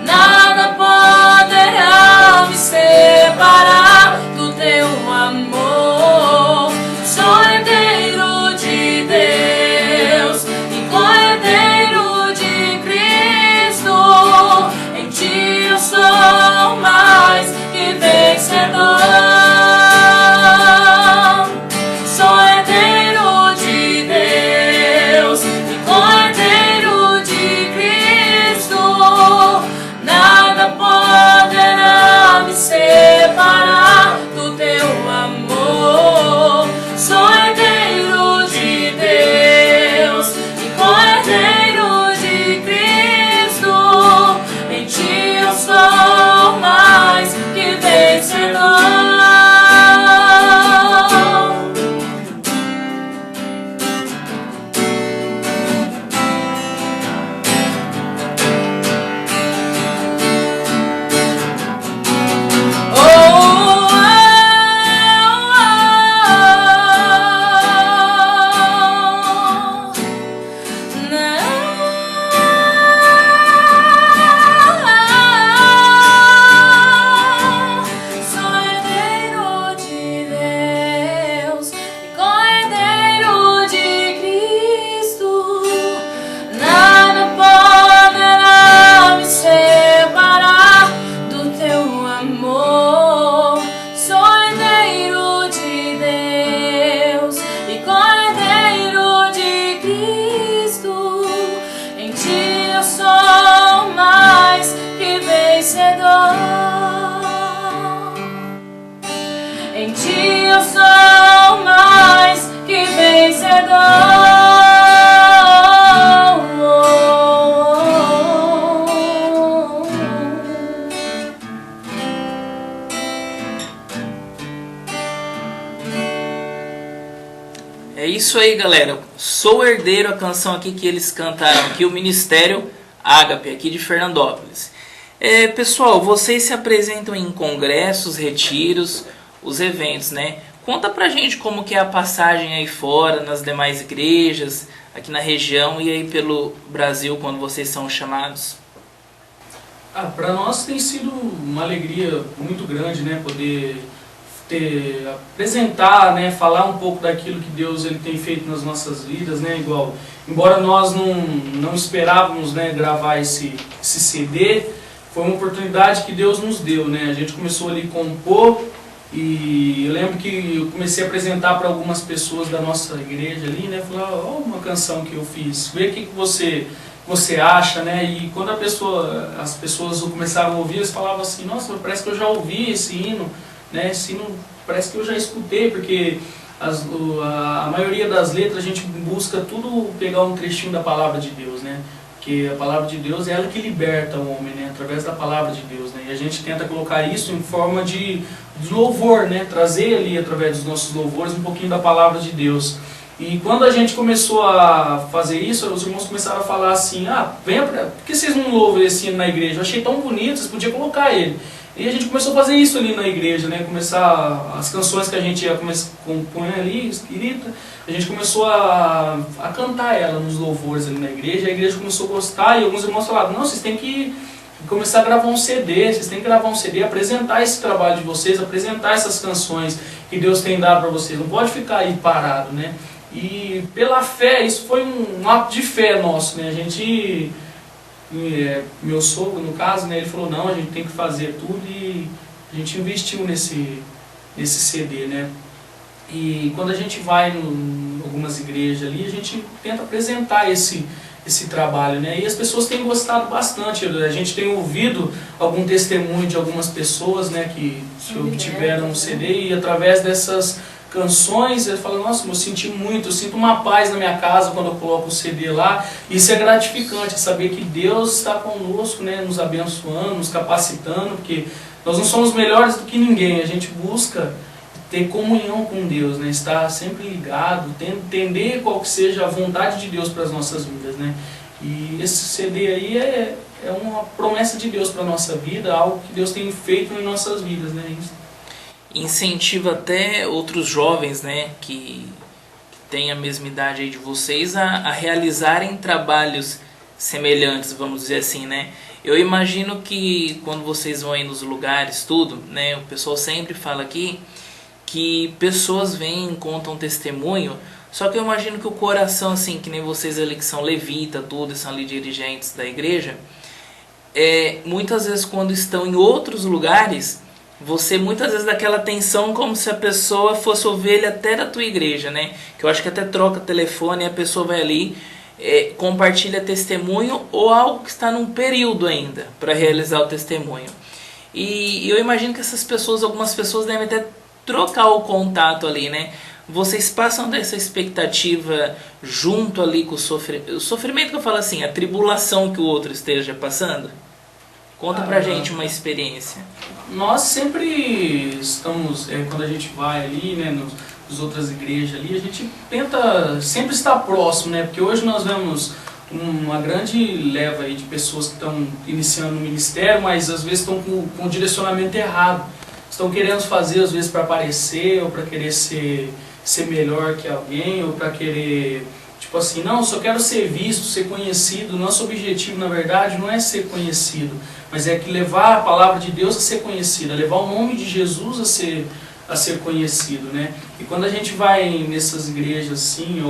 S3: nada poderá me separar do teu amor. Sou herdeiro de Deus e co-herdeiro de Cristo. Em ti eu sou mais que vencedor. Sou herdeiro de Deus e co-herdeiro de Cristo. Nada poderá me separar do teu amor. Sou herdeiro de Deus e co-herdeiro de Cristo. Em ti eu sou mais que vencedor. Sou herdeiro de Deus e co-herdeiro de Cristo. Nada poderá me separar do teu amor. Sou herdeiro de Deus e co-herdeiro de Cristo. Em ti eu sou mais que vencedor. Em ti eu sou mais que vencedor.
S1: É isso aí, galera. Sou Herdeiro, a canção aqui que eles cantaram aqui, o Ministério Ágape, aqui de Fernandópolis. Pessoal, vocês se apresentam em congressos, retiros, os eventos, né? Conta pra gente como que é a passagem aí fora, nas demais igrejas, aqui na região e aí pelo Brasil, quando vocês são chamados.
S2: Para nós tem sido uma alegria muito grande, né, poder apresentar, né, falar um pouco daquilo que Deus ele tem feito nas nossas vidas, né, embora nós não esperávamos, né, gravar esse CD, foi uma oportunidade que Deus nos deu, né, a gente começou ali a compor e eu lembro que eu comecei a apresentar para algumas pessoas da nossa igreja ali, né, falar, ó, uma canção que eu fiz, vê o que você acha, né, e quando as pessoas começaram a ouvir, eles falavam assim, nossa, parece que eu já ouvi esse hino, né, esse hino parece que eu já escutei, porque a maioria das letras a gente busca tudo pegar um trechinho da palavra de Deus, né, porque a palavra de Deus é ela que liberta o homem, né, através da palavra de Deus, né, e a gente tenta colocar isso em forma de louvor, né, trazer ali através dos nossos louvores um pouquinho da palavra de Deus. E quando a gente começou a fazer isso, os irmãos começaram a falar assim, por que vocês não louvam esse hino na igreja? Eu achei tão bonito, vocês podiam colocar ele. E a gente começou a fazer isso ali na igreja, né? Começar as canções que a gente ia compõe ali, escrita, a gente começou a cantar ela nos louvores ali na igreja, a igreja começou a gostar e alguns irmãos falaram, não, vocês têm que começar a gravar um CD, vocês têm que gravar um CD, apresentar esse trabalho de vocês, apresentar essas canções que Deus tem dado para vocês, não pode ficar aí parado, né? E pela fé, isso foi um ato de fé nosso, né? A gente, meu sogro no caso, né, ele falou, não, a gente tem que fazer tudo e a gente investiu nesse CD, né? E quando a gente vai em algumas igrejas ali, a gente tenta apresentar esse trabalho, né? E as pessoas têm gostado bastante, a gente tem ouvido algum testemunho de algumas pessoas, né, que obtiveram um CD e através dessas canções, ele fala, nossa, eu sinto uma paz na minha casa quando eu coloco o CD lá, isso é gratificante, saber que Deus está conosco, né, nos abençoando, nos capacitando, porque nós não somos melhores do que ninguém, a gente busca ter comunhão com Deus, né, estar sempre ligado, entender qual que seja a vontade de Deus para as nossas vidas, né, e esse CD aí é uma promessa de Deus para a nossa vida, algo que Deus tem feito em nossas vidas, né,
S1: Incentiva até outros jovens, né, que têm a mesma idade aí de vocês a realizarem trabalhos semelhantes, vamos dizer assim, né. Eu imagino que quando vocês vão aí nos lugares, tudo, né, o pessoal sempre fala aqui que pessoas vêm, contam testemunho, só que eu imagino que o coração, assim, que nem vocês ali que são levita, tudo, são ali dirigentes da igreja, muitas vezes quando estão em outros lugares, você muitas vezes dá aquela atenção como se a pessoa fosse ovelha até da tua igreja, né? Que eu acho que até troca telefone e a pessoa vai ali, compartilha testemunho ou algo que está num período ainda para realizar o testemunho. E eu imagino que algumas pessoas devem até trocar o contato ali, né? Vocês passam dessa expectativa junto ali com o sofrimento que eu falo assim, a tribulação que o outro esteja passando? Conta pra gente uma experiência.
S2: Nós sempre estamos, quando a gente vai ali, né, nas outras igrejas ali, a gente tenta sempre estar próximo, né, porque hoje nós vemos uma grande leva aí de pessoas que estão iniciando o ministério, mas às vezes estão com o direcionamento errado. Estão querendo fazer às vezes para aparecer, ou para querer ser melhor que alguém, ou para querer, tipo assim, não, só quero ser visto, ser conhecido. Nosso objetivo, na verdade, não é ser conhecido, mas é que levar a palavra de Deus a ser conhecida, levar o nome de Jesus a ser conhecido, né? E quando a gente vai nessas igrejas assim,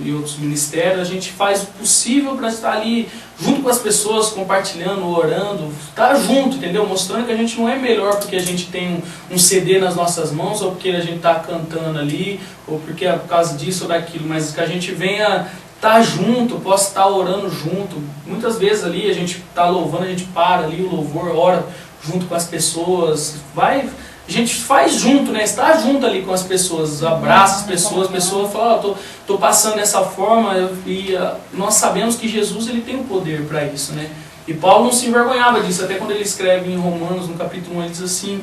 S2: em outros ministérios, a gente faz o possível para estar ali junto com as pessoas, compartilhando, orando, estar junto, entendeu? Mostrando que a gente não é melhor porque a gente tem um CD nas nossas mãos, ou porque a gente está cantando ali, ou porque é por causa disso ou daquilo, mas que a gente venha estar junto, possa estar orando junto. Muitas vezes ali a gente está louvando, a gente para ali o louvor, ora junto com as pessoas, a gente faz junto, né? Está junto ali com as pessoas, abraça as pessoas, a pessoa fala, tô passando dessa forma, e nós sabemos que Jesus ele tem o poder para isso, né? E Paulo não se envergonhava disso, até quando ele escreve em Romanos, no capítulo 1, ele diz assim,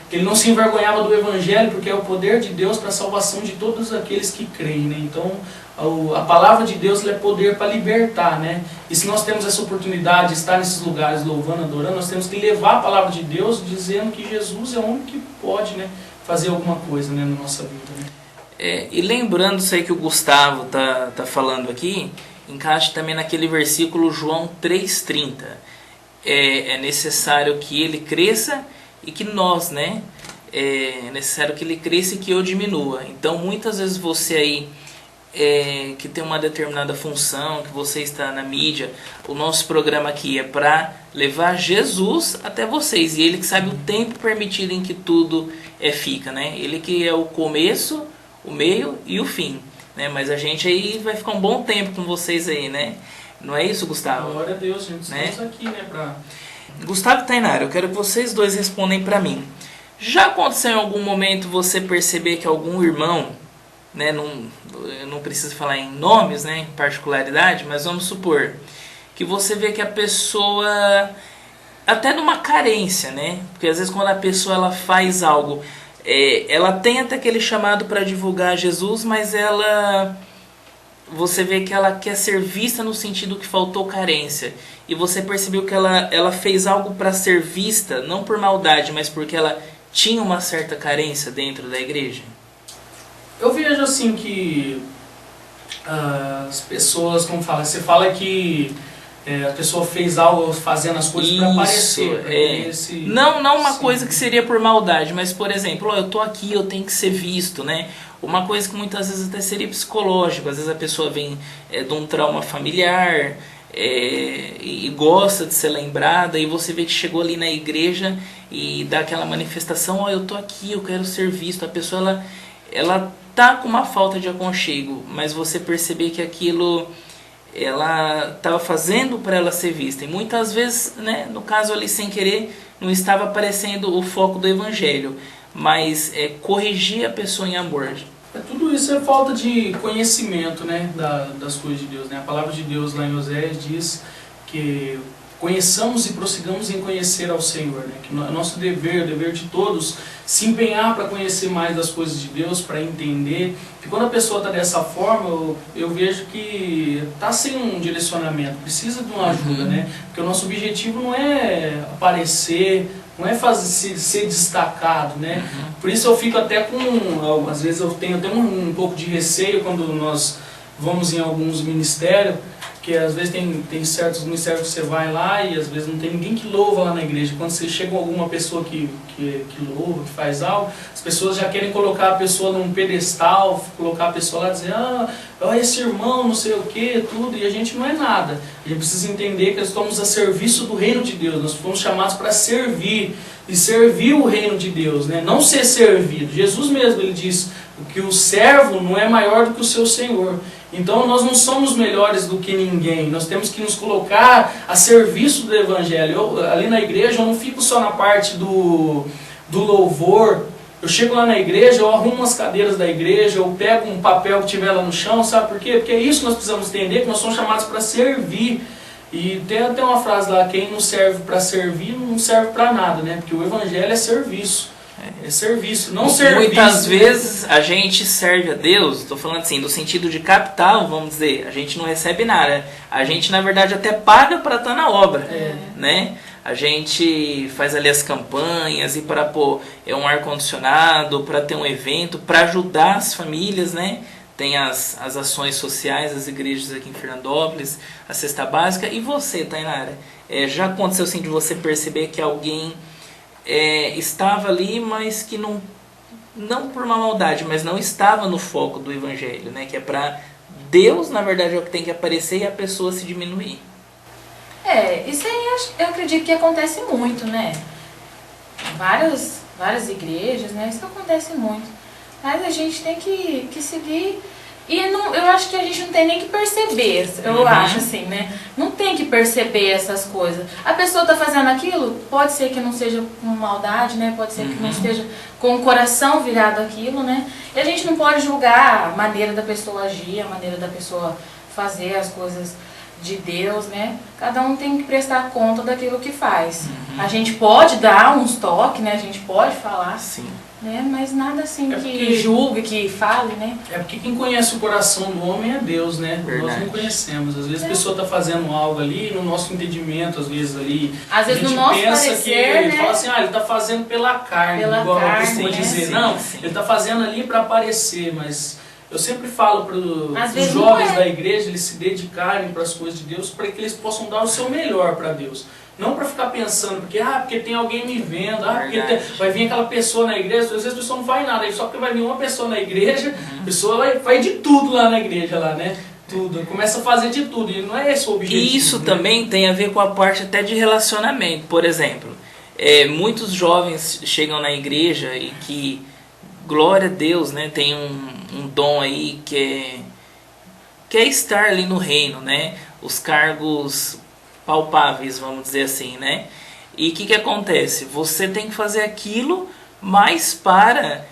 S2: que ele não se envergonhava do Evangelho, porque é o poder de Deus para a salvação de todos aqueles que creem, né? Então, a palavra de Deus é poder para libertar, né? E se nós temos essa oportunidade de estar nesses lugares louvando, adorando, nós temos que levar a palavra de Deus dizendo que Jesus é o único que pode, né, fazer alguma coisa, né, na nossa vida, né?
S1: E lembrando isso aí que o Gustavo tá falando aqui, encaixa também naquele versículo João 3,30. É necessário que ele cresça e que nós, né? É necessário que ele cresça e que eu diminua. Então, muitas vezes você aí que tem uma determinada função, que você está na mídia, o nosso programa aqui é para levar Jesus até vocês. E ele que sabe o tempo permitido em que tudo fica, né? Ele que é o começo, o meio e o fim, né? Mas a gente aí vai ficar um bom tempo com vocês aí, né? Não é isso, Gustavo?
S2: Glória a Deus, gente.
S1: Né?
S2: Estamos aqui, né, pra...
S1: Gustavo e Tainara, eu quero que vocês dois respondem para mim. Já aconteceu em algum momento você perceber que algum irmão, né, eu não preciso falar em nomes, né, em particularidade, mas vamos supor que você vê que a pessoa, até numa carência, né, porque às vezes quando a pessoa ela faz algo, ela tem até aquele chamado para divulgar Jesus, mas você vê que ela quer ser vista no sentido que faltou carência. E você percebeu que ela fez algo para ser vista, não por maldade, mas porque ela tinha uma certa carência dentro da igreja?
S2: Eu vejo assim que as pessoas, como fala, você fala que a pessoa fez algo fazendo as coisas para aparecer.
S1: Não uma
S2: Sim.
S1: coisa que seria por maldade, mas por exemplo, eu tô aqui, eu tenho que ser visto, né? Uma coisa que muitas vezes até seria psicológico, às vezes a pessoa vem de um trauma familiar e gosta de ser lembrada, e você vê que chegou ali na igreja e dá aquela manifestação, eu tô aqui, eu quero ser visto. A pessoa ela tá com uma falta de aconchego, mas você perceber que aquilo ela estava fazendo para ela ser vista, e muitas vezes, né, no caso ali sem querer, não estava aparecendo o foco do evangelho, mas corrigir a pessoa em amor.
S2: Tudo isso é falta de conhecimento, né, das coisas de Deus, né? A palavra de Deus lá em Oséias diz que conheçamos e prossigamos em conhecer ao Senhor, né? Que é nosso dever, o dever de todos, se empenhar para conhecer mais das coisas de Deus, para entender. E quando a pessoa está dessa forma, eu vejo que está sem um direcionamento, precisa de uma ajuda, né? Porque o nosso objetivo não é aparecer, não é ser destacado, né? Por isso eu fico até às vezes eu tenho até um pouco de receio quando nós vamos em alguns ministérios, que às vezes tem certos ministérios que você vai lá e às vezes não tem ninguém que louva lá na igreja. Quando você chega alguma pessoa que louva, que faz algo, as pessoas já querem colocar a pessoa num pedestal, colocar a pessoa lá e dizer, olha esse irmão, não sei o que, tudo, e a gente não é nada. A gente precisa entender que nós estamos a serviço do reino de Deus, nós fomos chamados para servir, e servir o reino de Deus, né? Não ser servido. Jesus mesmo, ele diz que o servo não é maior do que o seu Senhor. Então nós não somos melhores do que ninguém, nós temos que nos colocar a serviço do Evangelho. Ali na igreja eu não fico só na parte do louvor. Eu chego lá na igreja, eu arrumo as cadeiras da igreja, eu pego um papel que tiver lá no chão, sabe por quê? Porque é isso que nós precisamos entender, que nós somos chamados para servir. E tem até uma frase lá, quem não serve para servir, não serve para nada, né? Porque o Evangelho é serviço. É serviço, não serviço.
S1: Muitas vezes a gente serve a Deus, estou falando assim, no sentido de capital, vamos dizer, a gente não recebe nada. A gente, na verdade, até paga para estar na obra, né? A gente faz ali as campanhas e para pôr um ar-condicionado, para ter um evento, para ajudar as famílias, né? Tem as ações sociais, as igrejas aqui em Fernandópolis, a cesta básica. E você, Tainara, já aconteceu assim de você perceber que alguém estava ali, mas que não por uma maldade, mas não estava no foco do evangelho, né? Que é para Deus, na verdade, é o que tem que aparecer e a pessoa se diminuir.
S3: Isso aí eu acredito que acontece muito, né? Várias igrejas, né? Isso acontece muito. Mas a gente tem que seguir. E eu acho que a gente não tem nem que perceber, eu acho assim, né? Não tem que perceber essas coisas. A pessoa está fazendo aquilo, pode ser que não seja com maldade, né? Pode ser que não esteja com o coração virado àquilo, né? E a gente não pode julgar a maneira da pessoa agir, a maneira da pessoa fazer as coisas de Deus, né? Cada um tem que prestar conta daquilo que faz. A gente pode dar uns toques, né? A gente pode falar,
S1: Sim.
S3: né? Mas nada assim
S2: É
S3: que
S2: porque-
S3: julgue, que fale, né?
S2: É porque quem conhece o coração do homem é Deus, né? Nós
S1: Verdade.
S2: não conhecemos. Às vezes a pessoa está fazendo algo ali, no nosso entendimento, às vezes ali.
S3: Às vezes
S2: a gente
S3: no nosso
S2: pensa
S3: parecer,
S2: que ele
S3: né?
S2: fala assim, ele está fazendo pela carne,
S3: Pela
S2: igual eu
S3: carne,
S2: costumo
S3: né?
S2: dizer.
S1: Sim,
S2: Não,
S1: sim.
S2: ele está fazendo ali para aparecer, mas eu sempre falo para
S3: Às
S2: os
S3: vezes não
S2: jovens
S3: é.
S2: da igreja eles se dedicarem para as coisas de Deus, para que eles possam dar o seu melhor para Deus. Não para ficar pensando, porque tem alguém me vendo, porque
S1: Verdade.
S2: vai vir aquela pessoa na igreja, às vezes a pessoa não faz nada, aí só porque vai vir uma pessoa na igreja, a pessoa vai de tudo lá na igreja, lá, né? Tudo, começa a fazer de tudo, e não é esse o objetivo.
S1: E isso
S2: né?
S1: também tem a ver com a parte até de relacionamento. Por exemplo, muitos jovens chegam na igreja e que, glória a Deus, né, tem um dom aí que é estar ali no reino, né? Os cargos palpáveis, vamos dizer assim, né? E o que acontece? Você tem que fazer aquilo, mas para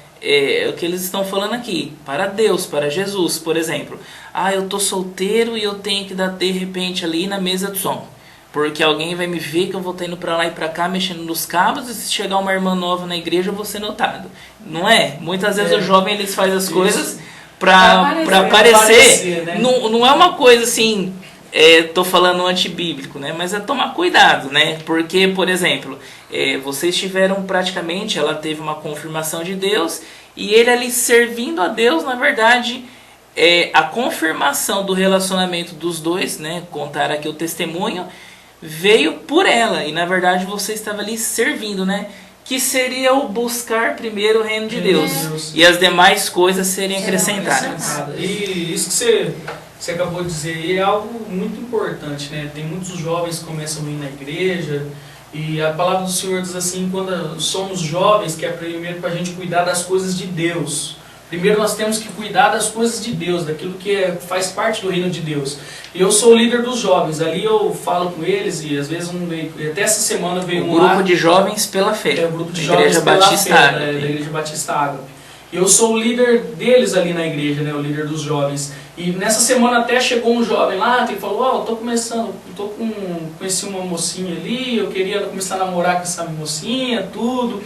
S1: o que eles estão falando aqui, para Deus, para Jesus, por exemplo. Eu tô solteiro e eu tenho que dar de repente ali na mesa de som, porque alguém vai me ver que eu vou estar indo para lá e para cá mexendo nos cabos, e se chegar uma irmã nova na igreja eu vou ser notado. Não é? Muitas vezes o jovem eles faz as coisas para aparecer.
S2: né?
S1: Não é uma coisa assim, tô falando antibíblico, né? Mas é tomar cuidado, né? Porque, por exemplo, vocês tiveram praticamente, ela teve uma confirmação de Deus, e ele ali servindo a Deus, na verdade, a confirmação do relacionamento dos dois, né? Contar aqui o testemunho, veio por ela, e na verdade você estava ali servindo, né? Que seria o buscar primeiro o reino de Deus, e as demais coisas serem acrescentadas.
S2: E isso que você acabou de dizer aí é algo muito importante, né? Tem muitos jovens que começam a ir na igreja, e a palavra do Senhor diz assim, quando somos jovens, que é primeiro para a gente cuidar das coisas de Deus. Primeiro nós temos que cuidar das coisas de Deus, daquilo que faz parte do reino de Deus. E eu sou o líder dos jovens, ali eu falo com eles, e às vezes até essa semana veio
S1: O
S2: um lá...
S1: grupo de jovens pela fé.
S2: O grupo de
S1: da
S2: jovens
S1: Igreja
S2: pela
S1: Batista
S2: fé,
S1: Ágape.
S2: da Igreja Batista Ágape. E eu sou o líder deles ali na igreja, né, o líder dos jovens. E nessa semana até chegou um jovem lá que falou, conheci uma mocinha ali, eu queria começar a namorar com essa mocinha, tudo.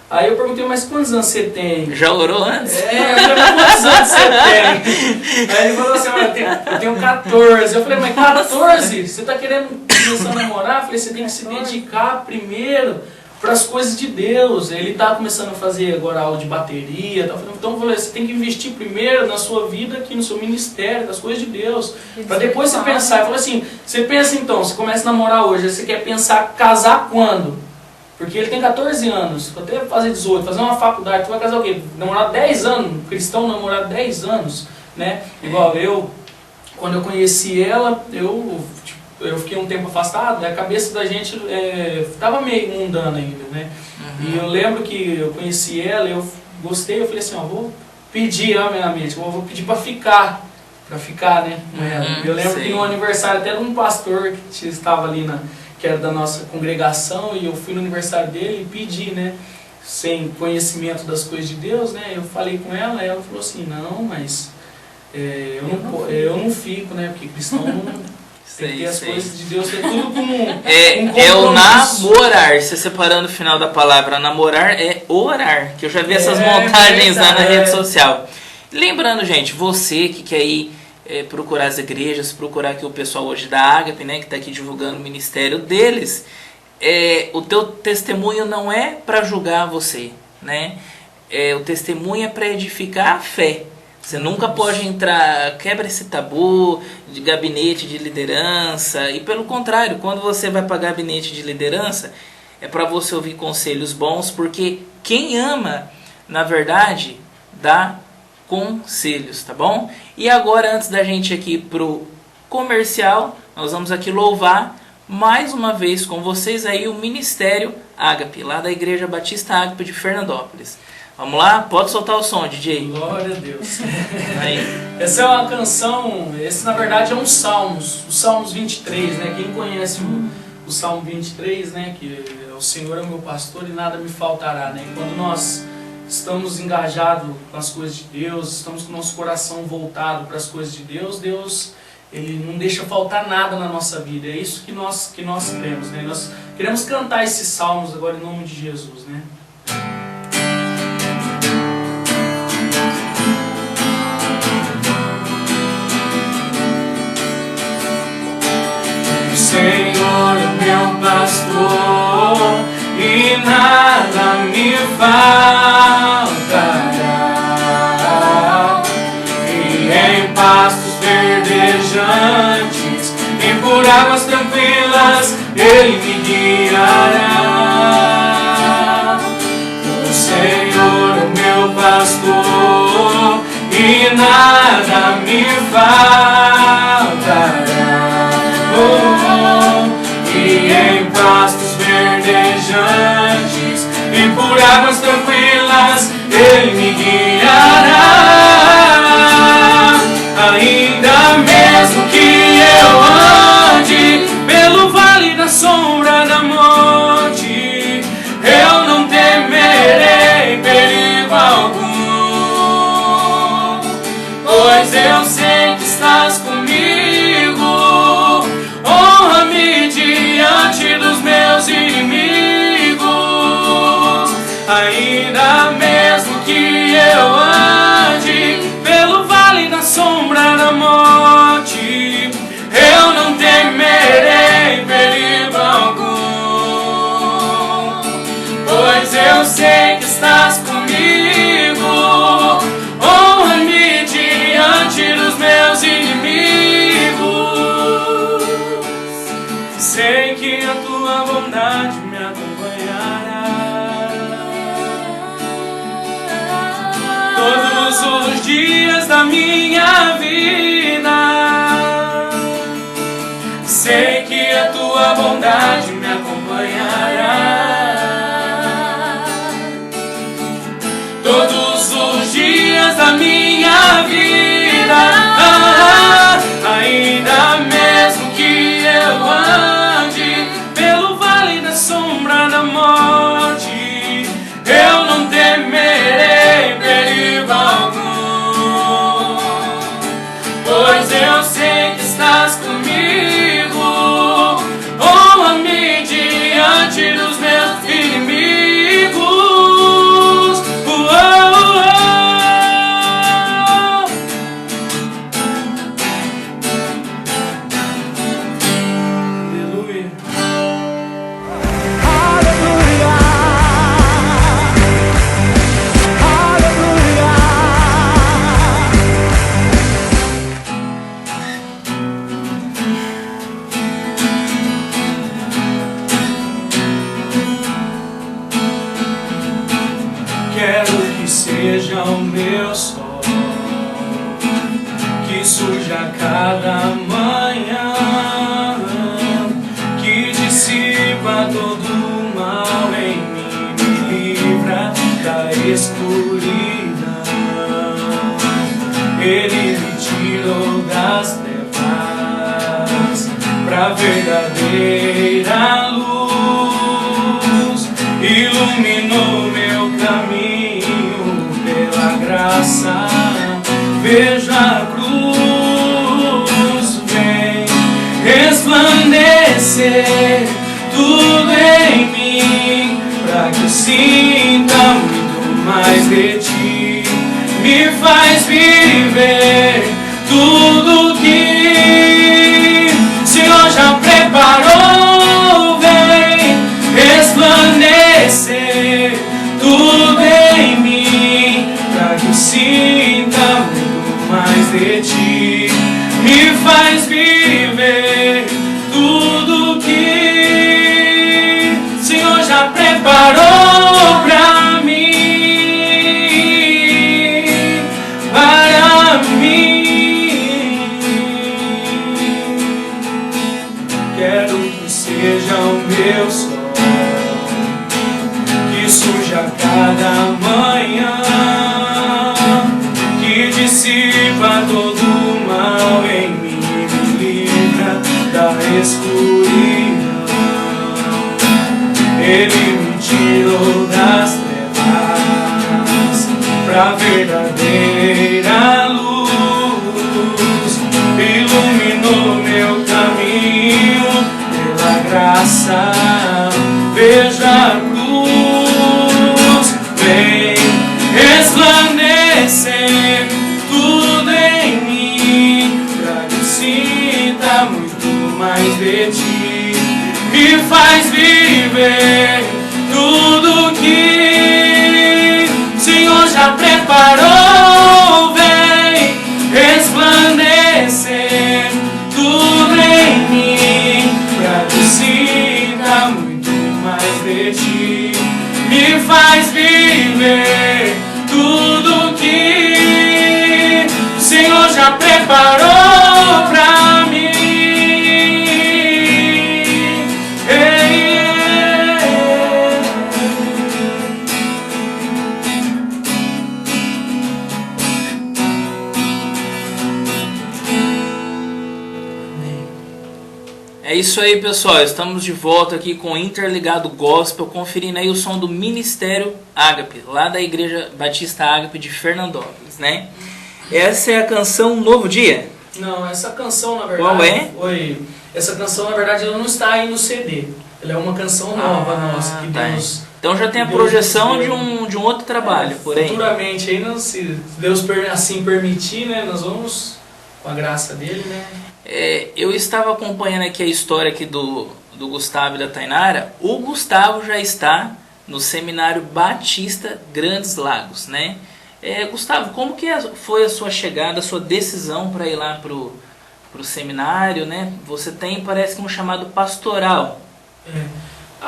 S2: Aí eu perguntei, mas quantos anos você tem?
S1: Já orou antes?
S2: Eu falei, mas quantos anos você tem? Aí ele falou assim, eu tenho 14. Eu falei, mas 14? Você está querendo começar a namorar? Eu falei, você tem que se dedicar primeiro para as coisas de Deus. Ele está começando a fazer agora aula de bateria. Então eu falei, você tem que investir primeiro na sua vida, aqui no seu ministério, das coisas de Deus. Para depois você pensar. Eu falei assim, você pensa então, você começa a namorar hoje, você quer pensar casar quando? Porque ele tem 14 anos, até fazer 18, fazer uma faculdade, tu vai casar o quê? Namorar 10 anos, cristão namorar 10 anos, né? Igual eu, quando eu conheci ela, eu fiquei um tempo afastado, a cabeça da gente estava meio mundana ainda, né? E eu lembro que eu conheci ela, eu gostei, eu falei assim, vou pedir a minha mente, vou pedir para ficar, né, com ela. Eu lembro que no aniversário até de um pastor que estava ali que era da nossa congregação, e eu fui no aniversário dele e pedi, né, sem conhecimento das coisas de Deus, né, eu falei com ela, e ela falou assim, não, mas eu não fico, né, porque cristão não tem que ter as coisas de Deus, é tudo como
S1: o namorar, se separando o final da palavra namorar, é orar, que eu já vi essas montagens lá na rede social. Lembrando, gente, você que quer ir procurar as igrejas, procurar aqui o pessoal hoje da Ágape, né, que está aqui divulgando o ministério deles, o teu testemunho não é para julgar você, né? O testemunho é para edificar a fé. Você nunca pode entrar, quebra esse tabu de gabinete de liderança, e pelo contrário, quando você vai para gabinete de liderança, é para você ouvir conselhos bons, porque quem ama, na verdade, dá conselhos, tá bom? E agora, antes da gente aqui pro comercial, nós vamos aqui louvar mais uma vez com vocês aí o Ministério Ágape, lá da Igreja Batista Ágape de Fernandópolis. Vamos lá? Pode soltar o som, DJ.
S2: Glória a Deus.
S1: Aí.
S2: Essa é uma canção, esse na verdade é um Salmos, o Salmos 23, né? Quem conhece o Salmo 23, né? Que o Senhor é o meu pastor e nada me faltará, né? Quando nós estamos engajados com as coisas de Deus, estamos com o nosso coração voltado para as coisas de Deus, Deus Ele não deixa faltar nada na nossa vida. É isso que nós cremos, né? Nós queremos cantar esses salmos agora em nome de Jesus, né? O Senhor é meu pastor e nada me faltará. E em pastos verdejantes, e por águas tranquilas, Ele me guiará. O Senhor é meu pastor e nada me faltará. E em pastos verdejantes e por águas tranquilas Ele me guiará. Ainda mesmo que eu ande pelo vale da sombra da morte, eu não temerei perigo algum, pois eu sei que estás comigo. Honra-me diante dos meus inimigos. Ainda mesmo que eu ande pelo vale da sombra da morte, eu não temerei perigo algum, pois eu sei que estás comigo. Honra-me diante dos meus inimigos. Sei que a tua bondade me acompanhará todos os dias da minha vida. Sei que a tua bondade me acompanhará todos os dias da minha vida. Ainda mesmo que eu ande pelo vale da sombra da morte, eu não temerei perigo algum, pois eu sei que estás comigo. Honra-me diante dos meus inimigos. Quero que seja o meu sol que surja a cada manhã, que dissipa todo o mal em mim, me livra da escuridão. Ele me tirou das trevas pra verdadeira luz, iluminou meu caminho pela graça. Veja a cruz, vem resplandecer tudo em mim, pra que eu sinta muito mais de ti. Me faz viver tudo que o Senhor já preparou. Vem resplandecer tudo em mim, pra que eu sinta muito mais de ti. Me faz viver tudo que o Senhor já preparou pra mim, para mim. Quero que seja o meu sol que surja a cada manhã, que dissipa todo o mal em mim, me livra da escuridão. Ele me tirou das trevas pra verdadeira luz, iluminou veja a cruz, vem resplandecer tudo em mim, pra que sinta muito mais de ti, me faz viver tudo que o Senhor já preparou, vem resplandecer tudo em mim, pra que sinta muito mais de ti, me faz viver tudo que o Senhor já preparou pra mim.
S1: É isso aí, pessoal, estamos de volta aqui com o Interligado Gospel, conferindo aí o som do Ministério Ágape, lá da Igreja Batista Ágape de Fernandópolis, né? Essa é a canção Novo Dia?
S2: Não, essa canção, na verdade,
S1: Qual é?
S2: Essa canção, na verdade, ela não está aí no CD. Ela é uma canção nova nossa, que
S1: tá.
S2: Deus...
S1: Então já tem a
S2: Deus
S1: projeção
S2: nos
S1: de um outro trabalho, porém.
S2: Futuramente, aí, se Deus assim permitir, né, nós vamos, com a graça dele, né?
S1: Eu estava acompanhando aqui a história aqui do Gustavo e da Tainara. O Gustavo já está no Seminário Batista Grandes Lagos, né? Gustavo, como que foi a sua chegada, a sua decisão para ir lá pro seminário, né? Você tem, parece que um chamado pastoral.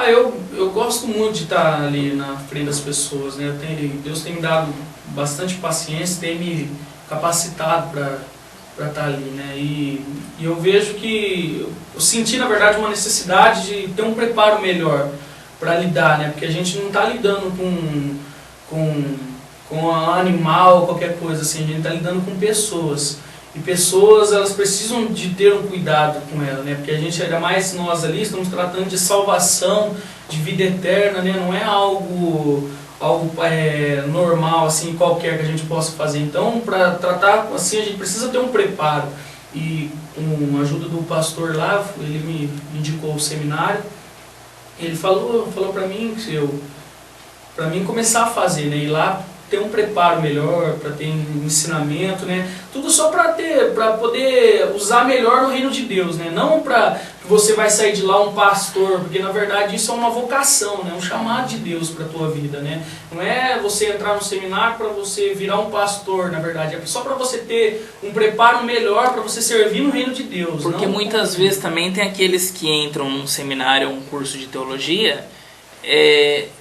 S2: Eu gosto muito de estar ali na frente das pessoas, né? Deus tem me dado bastante paciência, tem me capacitado para estar ali, né? E eu vejo que eu senti, na verdade, uma necessidade de ter um preparo melhor para lidar, né? Porque a gente não está lidando com animal, qualquer coisa assim, a gente está lidando com pessoas. E pessoas, elas precisam de ter um cuidado com ela, né? Porque a gente, ainda mais nós ali, estamos tratando de salvação, de vida eterna, né? Não é algo normal, assim, qualquer que a gente possa fazer. Então, para tratar assim, a gente precisa ter um preparo. E com a ajuda do pastor lá, ele me indicou o seminário. Ele falou para mim para mim começar a fazer, né? Ir lá ter um preparo melhor, para ter um ensinamento, né? Tudo só para poder usar melhor no reino de Deus, né? Não para que você vai sair de lá um pastor, porque na verdade isso é uma vocação, né? Um chamado de Deus para a tua vida, né? Não é você entrar no seminário para você virar um pastor, na verdade, é só para você ter um preparo melhor para você servir no reino de Deus.
S1: Porque muitas vezes também tem aqueles que entram num seminário ou um curso de teologia,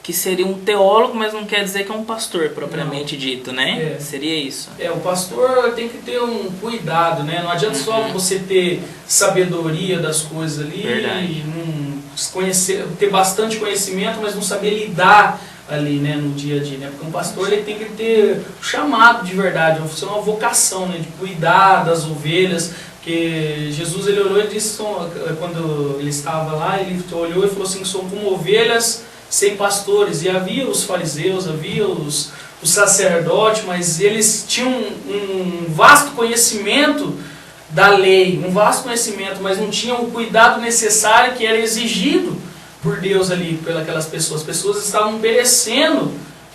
S1: que seria um teólogo, mas não quer dizer que é um pastor propriamente dito, né? Seria isso.
S2: O pastor tem que ter um cuidado, né? Não adianta só você ter sabedoria das coisas ali, e ter bastante conhecimento, mas não saber lidar ali, né, no dia a dia, né? Porque um pastor, ele tem que ter um chamado de verdade, uma vocação, né, de cuidar das ovelhas. Porque Jesus, ele olhou e disse, quando ele estava lá, ele olhou e falou assim, são como ovelhas sem pastores. E havia os fariseus, havia os sacerdotes, mas eles tinham um vasto conhecimento da lei, um vasto conhecimento, mas não tinham o cuidado necessário que era exigido por Deus ali, pelas pessoas. As pessoas estavam perecendo,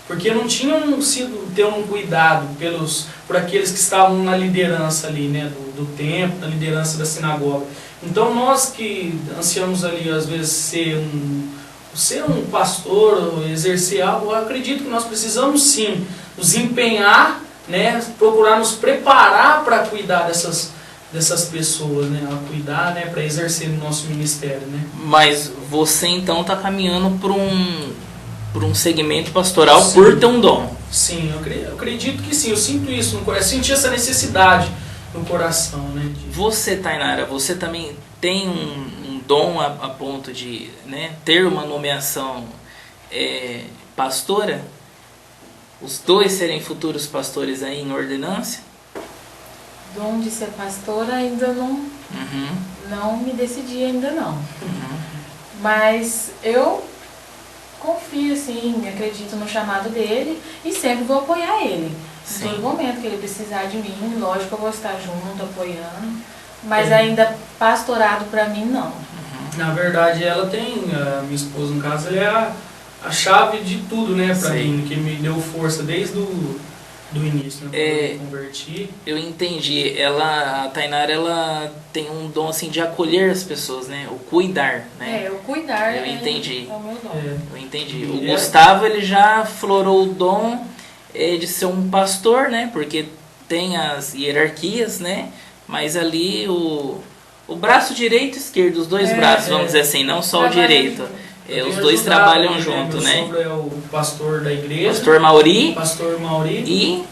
S2: porque não tinham sido ter um cuidado por aqueles que estavam na liderança ali, né, do templo, na liderança da sinagoga. Então nós que ansiamos ali, às vezes, ser um pastor, exercer algo, eu acredito que nós precisamos sim nos empenhar, né, procurar nos preparar para cuidar dessas pessoas, né, a cuidar, né, para exercer o nosso ministério, né.
S1: Mas você então está caminhando por um segmento pastoral,
S2: sim,
S1: por ter um dom.
S2: Sim, eu acredito que sim, eu sinto isso, eu senti essa necessidade no coração, né.
S1: Você, Tainara, você também tem um dom a ponto de, né, ter uma nomeação pastora? Os dois serem futuros pastores aí em ordenância?
S3: Dom de ser pastora ainda não me decidi ainda não. Mas eu confio, sim, acredito no chamado dele e sempre vou apoiar ele. Em todo momento que ele precisar de mim, lógico que eu vou estar junto, apoiando. Mas ainda pastorado para mim, não.
S2: Na verdade, ela tem, a minha esposa, no caso, ela é a chave de tudo, né, pra mim, que me deu força desde do início, né, quando eu me converti.
S1: Eu entendi. A Tainara, ela tem um dom, assim, de acolher as pessoas, né, o cuidar, né.
S3: O cuidar
S1: eu entendi.
S3: É o meu dom.
S1: Eu entendi. O Gustavo, ele já florou o dom de ser um pastor, né, porque tem as hierarquias, né, mas ali o braço direito e esquerdo, os dois braços, vamos dizer assim, não só o direito. Os dois trabalham junto, né?
S2: Meu sogro é o pastor da igreja.
S1: Pastor Mauri.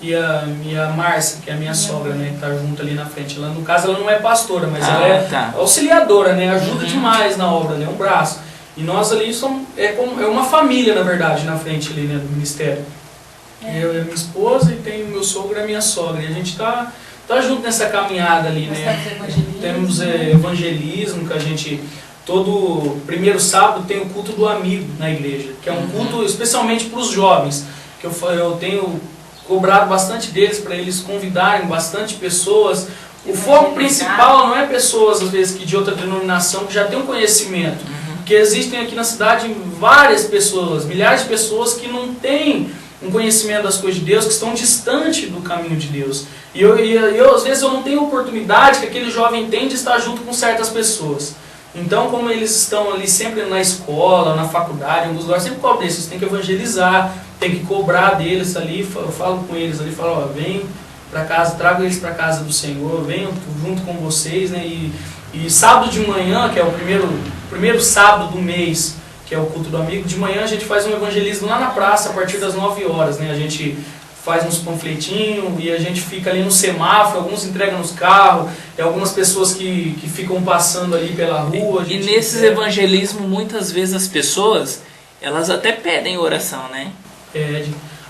S2: E a Márcia, que é a minha sogra, né? Que tá junto ali na frente. Ela, no caso, ela não é pastora, mas ela é auxiliadora, né? Ajuda demais na obra, né? Um braço. E nós ali somos, é uma família, na verdade, na frente ali, né? Do ministério. Eu e a minha esposa, e tem o meu sogro e a minha sogra. E a gente tá junto nessa caminhada ali, né? Temos evangelismo, que a gente... Todo primeiro sábado tem o culto do amigo na igreja, que é um culto especialmente para os jovens, que eu tenho cobrado bastante deles para eles convidarem bastante pessoas. O foco principal não é pessoas, às vezes, que de outra denominação que já tem um conhecimento, porque existem aqui na cidade várias pessoas, milhares de pessoas que não têm um conhecimento das coisas de Deus, que estão distante do caminho de Deus. E eu às vezes, eu não tenho oportunidade que aquele jovem tem de estar junto com certas pessoas. Então, como eles estão ali sempre na escola, na faculdade, em alguns lugares, sempre cobram isso. Você tem que evangelizar, tem que cobrar deles ali. Eu falo com eles ali, falo, vem para casa, trago eles para casa do Senhor, venham junto com vocês, né? E sábado de manhã, que é o primeiro sábado do mês, que é o culto do amigo, de manhã a gente faz um evangelismo lá na praça a partir das 9 horas, né? A gente faz uns panfletinhos e a gente fica ali no semáforo, alguns entregam nos carros, e algumas pessoas que ficam passando ali pela rua.
S1: E nesses evangelismos, muitas vezes as pessoas, elas até pedem oração, né?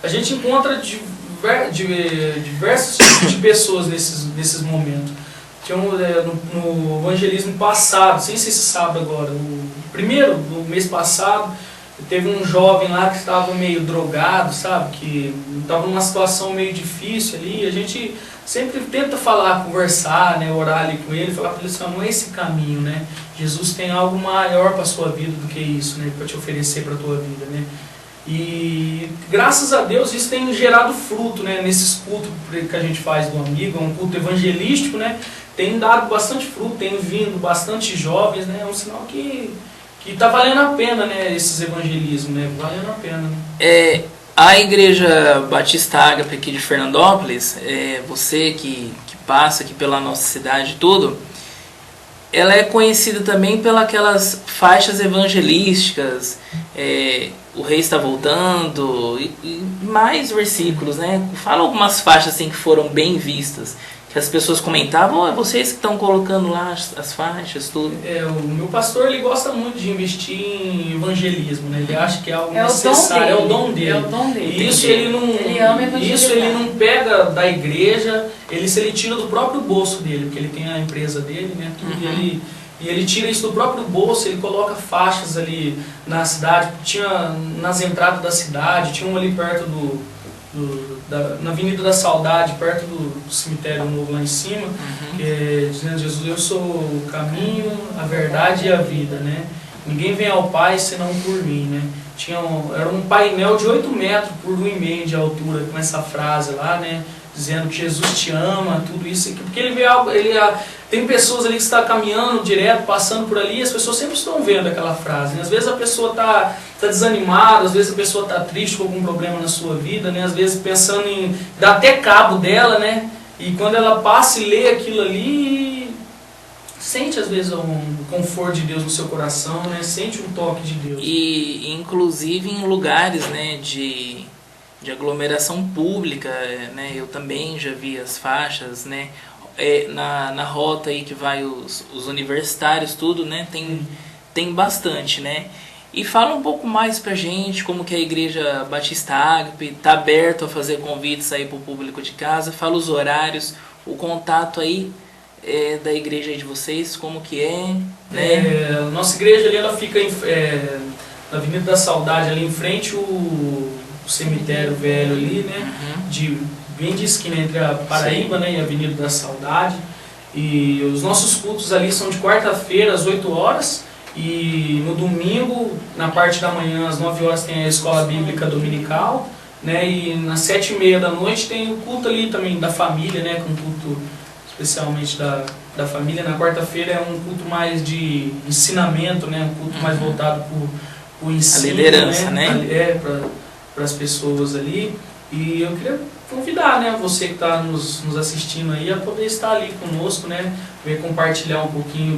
S2: A gente encontra diversos tipos de pessoas nesses momentos. Tinha no evangelismo passado, sem ser esse sábado agora, o primeiro do mês passado, teve um jovem lá que estava meio drogado, sabe? Que estava numa situação meio difícil ali. A gente sempre tenta falar, conversar, né? Orar ali com ele, falar para ele assim, não é esse caminho, né? Jesus tem algo maior para a sua vida do que isso, né? Para te oferecer para a tua vida, né? E graças a Deus isso tem gerado fruto, né? Nesses cultos que a gente faz do amigo, é um culto evangelístico, né? Tem dado bastante fruto, tem vindo bastante jovens, né? É um sinal que está valendo a pena, né, esses evangelismos, né, valendo a pena. Né?
S1: A Igreja Batista Ágape aqui de Fernandópolis, você que passa aqui pela nossa cidade e tudo, ela é conhecida também pelas aquelas faixas evangelísticas, o rei está voltando, e mais versículos, né? Fala algumas faixas assim que foram bem vistas, que as pessoas comentavam, é vocês que estão colocando lá as faixas, tudo.
S2: O meu pastor, ele gosta muito de investir em evangelismo, né? Ele acha que é algo necessário, é o dom dele.
S3: É o dom dele.
S2: E isso ele
S3: ama evangelizar.
S2: Isso ele não pega da igreja, ele tira do próprio bolso dele, porque ele tem a empresa dele, né? Tudo, e ele tira isso do próprio bolso, ele coloca faixas ali na cidade, tinha nas entradas da cidade, tinha um ali perto na Avenida da Saudade, perto do cemitério novo lá em cima, que é dizendo, Jesus, eu sou o caminho, a verdade e a vida, né? Ninguém vem ao Pai senão por mim, né? Era um painel de 8 metros por 1,5 metro de altura, com essa frase lá, né? Dizendo que Jesus te ama, tudo isso, porque ele vê algo, tem pessoas ali que estão caminhando direto, passando por ali, e as pessoas sempre estão vendo aquela frase, né? Às vezes a pessoa está desanimada, às vezes a pessoa está triste com algum problema na sua vida, né? Às vezes pensando em dar até cabo dela, né? E quando ela passa e lê aquilo ali, sente às vezes um conforto de Deus no seu coração, né? Sente um toque de Deus.
S1: E inclusive em lugares, né, de aglomeração pública, né? Eu também já vi as faixas, né? Na rota aí que vai os universitários, tudo, né? Tem bastante, né? E fala um pouco mais pra gente como que a Igreja Batista Ágape tá aberto a fazer convites aí pro público de casa. Fala os horários, o contato aí da igreja aí de vocês, como que é, né?
S2: Nossa igreja ali, ela fica na Avenida da Saudade, ali em frente o cemitério velho ali, né? Bem de esquina entre a Paraíba, né, e a Avenida da Saudade. E os nossos cultos ali são de quarta-feira às 8 horas E no domingo, na parte da manhã, às 9 horas, tem a escola bíblica dominical, né? E nas 7h30 da noite tem o culto ali também da família, né? Com culto especialmente da família. Na quarta-feira é um culto mais de ensinamento, né? Um culto mais voltado para o ensino,
S1: a liderança, né?
S2: Para as pessoas ali. E eu queria convidar, né, você que está nos assistindo aí a poder estar ali conosco, né? Ver compartilhar um pouquinho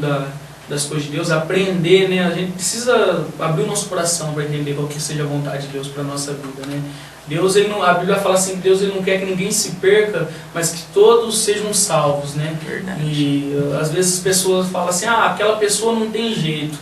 S2: das coisas de Deus, aprender, né? A gente precisa abrir o nosso coração para entender qual que seja a vontade de Deus para a nossa vida, né? Deus, a Bíblia fala assim, Deus ele não quer que ninguém se perca, mas que todos sejam salvos, né?
S1: Verdade.
S2: E às vezes as pessoas falam assim, aquela pessoa não tem jeito.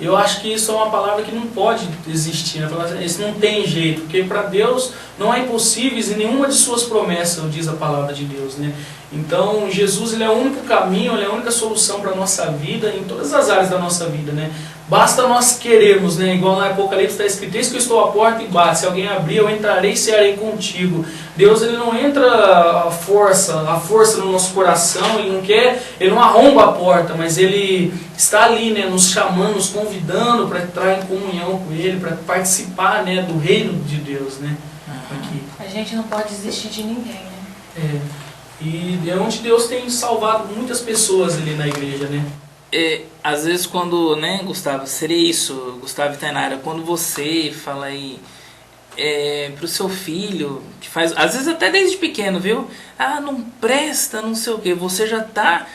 S2: Eu acho que isso é uma palavra que não pode existir, né? Falar assim, isso não tem jeito, porque para Deus não há impossíveis em nenhuma de suas promessas, diz a palavra de Deus, né? Então Jesus ele é o único caminho, ele é a única solução para a nossa vida, em todas as áreas da nossa vida, né? Basta nós querermos, né? Igual no Apocalipse está escrito, eis que eu estou à porta e bato, se alguém abrir eu entrarei e cearei contigo. Deus ele não entra a força no nosso coração, ele não arromba a porta, mas ele está ali, né? Nos chamando, nos convidando para entrar em comunhão com ele, para participar, né? Do reino de Deus, né? Aqui.
S3: A gente não pode desistir de ninguém, né?
S2: E é onde Deus tem salvado muitas pessoas ali na igreja, né?
S1: Às vezes quando, né, Gustavo, seria isso, Gustavo e Tainara, quando você fala aí pro seu filho, que faz, às vezes até desde pequeno, viu? Não presta, não sei o quê, você já tá,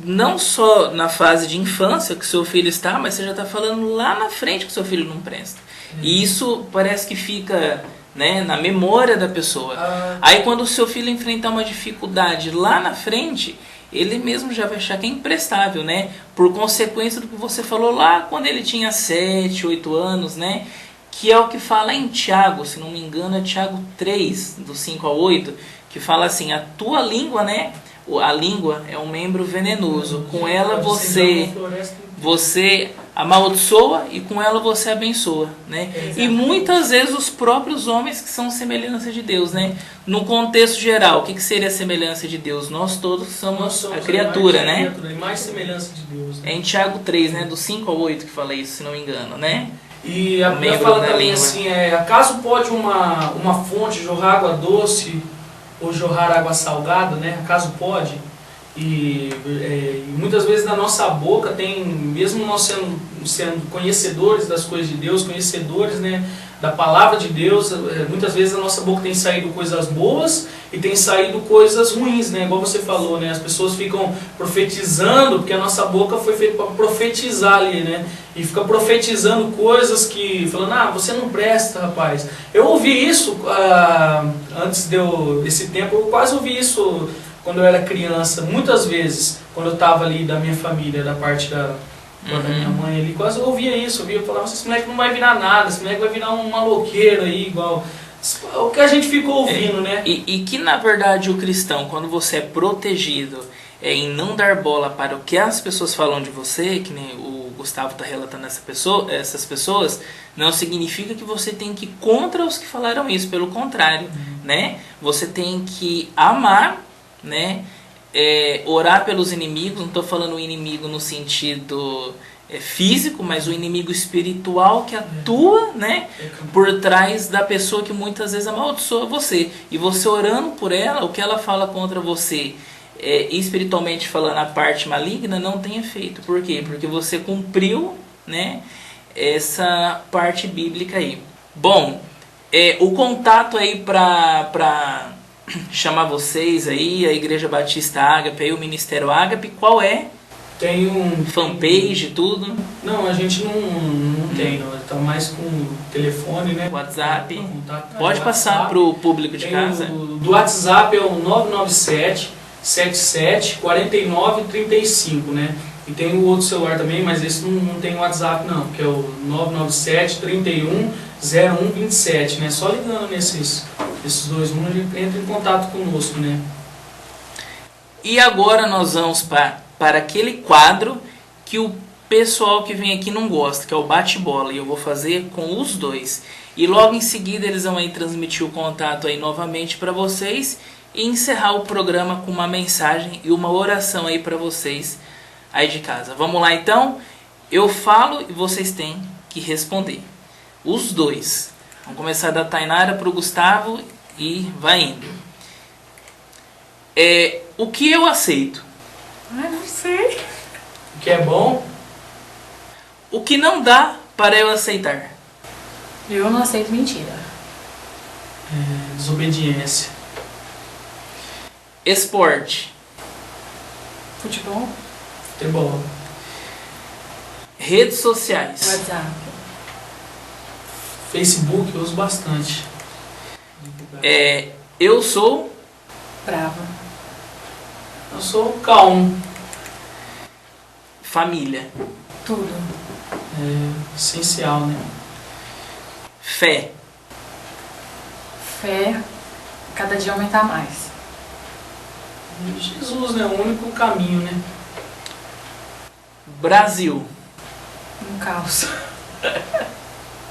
S1: não só na fase de infância que seu filho está, mas você já tá falando lá na frente que seu filho não presta. E isso parece que fica, né, na memória da pessoa. Aí quando o seu filho enfrentar uma dificuldade lá na frente, ele mesmo já vai achar que é imprestável, né? Por consequência do que você falou lá quando ele tinha 7, 8 anos, né? Que é o que fala em Tiago, se não me engano é Tiago 3, do 5 ao 8, que fala assim, a tua língua, né? A língua é um membro venenoso, com ela você amaldiçoa e com ela você abençoa, né? E muitas vezes os próprios homens que são semelhança de Deus, né? No contexto geral, o que seria a semelhança de Deus? Nós todos somos a criatura, né?
S2: A imagem e semelhança de Deus, né?
S1: É em Tiago 3, né? Do 5 ao 8 que fala isso, se não me engano, né?
S2: E a Bíblia fala também assim, acaso pode uma fonte jorrar água doce ou jorrar água salgada, né? Acaso pode? E muitas vezes na nossa boca tem, mesmo nós sendo conhecedores das coisas de Deus, conhecedores, né, da palavra de Deus, muitas vezes na nossa boca tem saído coisas boas e tem saído coisas ruins, né? Igual você falou, né? As pessoas ficam profetizando, porque a nossa boca foi feita para profetizar ali, né? E fica profetizando coisas que, falando, você não presta, rapaz. Eu ouvi isso antes desse tempo, eu quase ouvi isso quando eu era criança, muitas vezes, quando eu estava ali da minha família, da parte da minha mãe ali, quase eu ouvia isso, eu falava, esse moleque não vai virar nada, esse moleque vai virar um maloqueiro aí, igual o que a gente ficou ouvindo, né?
S1: E que na verdade o cristão, quando você é protegido em não dar bola para o que as pessoas falam de você, que nem o Gustavo está relatando essas pessoas, não significa que você tem que ir contra os que falaram isso, pelo contrário, né? Você tem que amar, né? Orar pelos inimigos, não estou falando o inimigo no sentido físico, mas o inimigo espiritual que atua, né, por trás da pessoa que muitas vezes amaldiçoa você. E você orando por ela, o que ela fala contra você, espiritualmente falando, a parte maligna, não tem efeito. Por quê? Porque você cumpriu, né, essa parte bíblica aí. Bom, o contato aí para chamar vocês aí, a Igreja Batista Ágape, aí o Ministério Ágape, qual é?
S2: Tem
S1: fanpage, tudo?
S2: Não, a gente não tem, não. Tá mais com telefone, né?
S1: WhatsApp.
S2: Contato,
S1: pode passar para o público de casa?
S2: Do WhatsApp é o 997 77 49 35, né? E tem o outro celular também, mas esse não tem WhatsApp não, que é o 997 31 0127, né? Só ligando nesses dois números, ele entra em contato conosco, né?
S1: E agora nós vamos para aquele quadro que o pessoal que vem aqui não gosta, que é o bate-bola, e eu vou fazer com os dois. E logo em seguida eles vão aí transmitir o contato aí novamente para vocês e encerrar o programa com uma mensagem e uma oração aí para vocês aí de casa. Vamos lá então? Eu falo e vocês têm que responder. Os dois. Vamos começar da Tainara para o Gustavo e vai indo. O que eu aceito?
S3: Ai, não sei.
S2: O que é bom?
S1: O que não dá para eu aceitar?
S3: Eu não aceito mentira.
S2: Desobediência.
S1: Esporte.
S3: Futebol?
S2: Futebol.
S1: Redes sociais.
S3: WhatsApp.
S2: Facebook eu uso bastante.
S1: Eu sou
S3: Brava.
S2: Eu sou calmo.
S1: família.
S3: Tudo.
S2: Essencial, né?
S1: Fé.
S3: Fé. Cada dia aumentar mais.
S2: Jesus, né? O único caminho, né?
S1: Brasil.
S3: Um caos.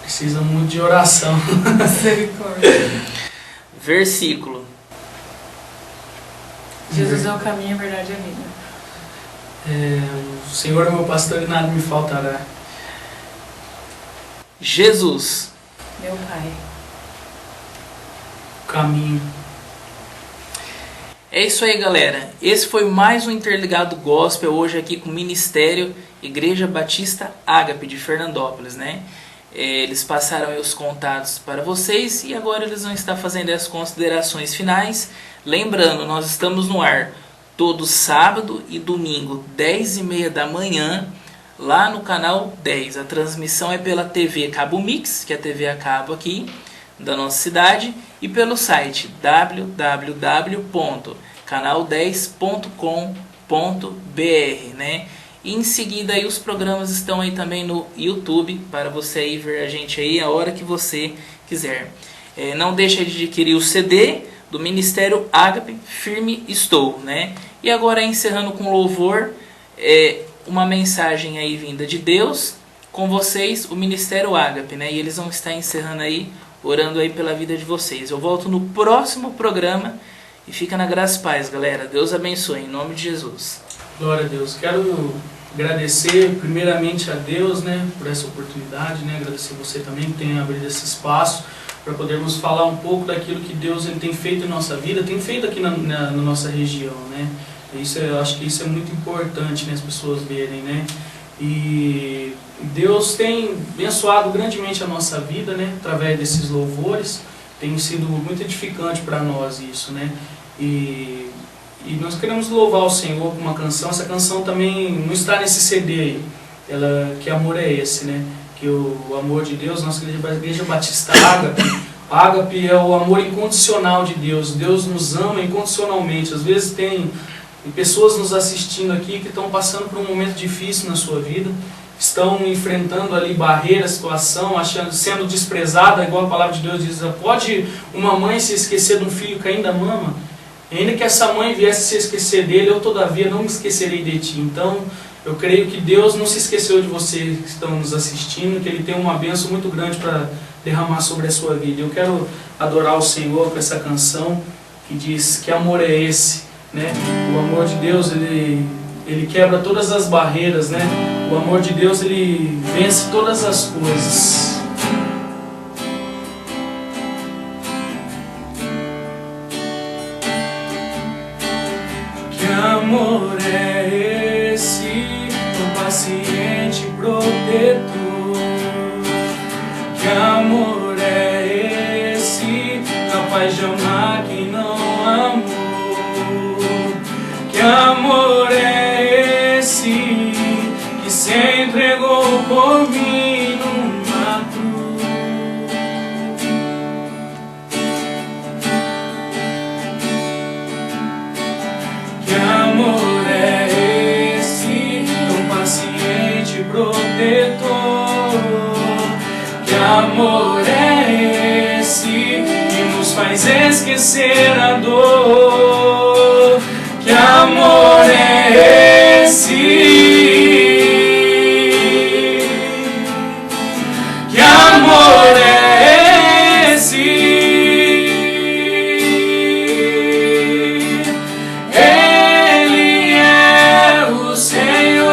S2: Precisa muito de oração.
S3: Misericórdia.
S1: Versículo.
S3: Jesus é o caminho, a verdade e a vida.
S2: O Senhor é meu pastor e nada me faltará.
S1: Jesus.
S3: Meu pai.
S2: O caminho.
S1: É isso aí, galera. Esse foi mais um Interligado Gospel, hoje aqui com o Ministério Igreja Batista Ágape de Fernandópolis, né? Eles passaram aí os contatos para vocês e agora eles vão estar fazendo as considerações finais. Lembrando, nós estamos no ar todo sábado e domingo, 10h30 da manhã, lá no canal 10. A transmissão é pela TV Cabo Mix, que é a TV a cabo aqui da nossa cidade, e pelo site www.canal10.com.br, né? E em seguida aí os programas estão aí também no YouTube para você aí ver a gente aí a hora que você quiser. Não deixe de adquirir o CD do Ministério Ágape, Firme Estou, né? E agora encerrando com louvor, uma mensagem aí vinda de Deus com vocês, o Ministério Ágape, né? E eles vão estar encerrando aí, orando aí pela vida de vocês. Eu volto no próximo programa e fica na graça e paz, galera. Deus abençoe, em nome de Jesus.
S2: Glória a Deus. Quero agradecer primeiramente a Deus, né, por essa oportunidade, né? Agradecer você também que tem abrido esse espaço para podermos falar um pouco daquilo que Deus ele tem feito em nossa vida, tem feito aqui na nossa região, né? Eu acho que isso é muito importante, né, as pessoas verem, né? E Deus tem abençoado grandemente a nossa vida, né, através desses louvores. Tem sido muito edificante para nós isso, né? E nós queremos louvar o Senhor com uma canção. Essa canção também não está nesse CD aí. Que amor é esse, né? Que o amor de Deus, nossa igreja Batista Ágape. Ágape é o amor incondicional de Deus. Deus nos ama incondicionalmente. Às vezes tem pessoas nos assistindo aqui que estão passando por um momento difícil na sua vida. Estão enfrentando ali barreiras, situação, sendo desprezada, igual a palavra de Deus diz. Pode uma mãe se esquecer de um filho que ainda mama? Ainda que essa mãe viesse se esquecer dele, eu todavia não me esquecerei de ti. Então, eu creio que Deus não se esqueceu de vocês que estão nos assistindo, que Ele tem uma bênção muito grande para derramar sobre a sua vida. Eu quero adorar o Senhor com essa canção que diz que amor é esse, né? O amor de Deus, ele quebra todas as barreiras, né? O amor de Deus, ele vence todas as coisas. Que amor é esse, tão paciente, protetor? Que amor é esse, capaz de amar quem não amou? Que amor é esse, que se entregou por mim numa cruz? Que amor é esse, tão paciente, protetor? Que amor é esse, que nos faz esquecer a dor? Que amor é esse? Que amor é esse? Ele é o Senhor.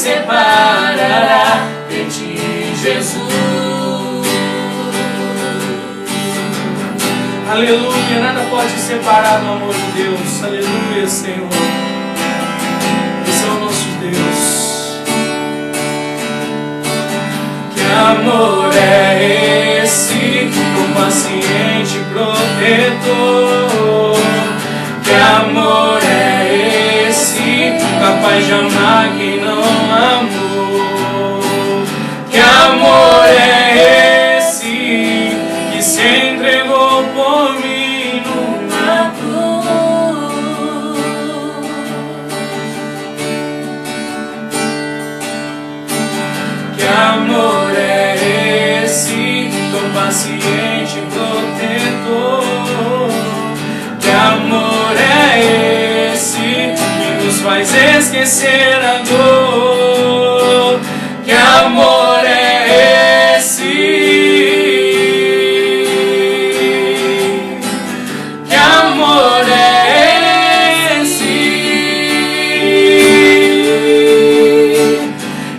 S2: separará de ti, Jesus. Aleluia, nada pode separar do amor de Deus. Aleluia, Senhor. Esse é o nosso Deus. Que amor é esse, tão paciente, protetor? Que amor é esse, capaz de amar quem não amou? Que amor é esse, que se entregou por mim numa cruz? Que amor é esse, tão paciente, protetor? Que amor é esse, que nos faz esquecer a dor? Que amor é esse? Que amor é esse?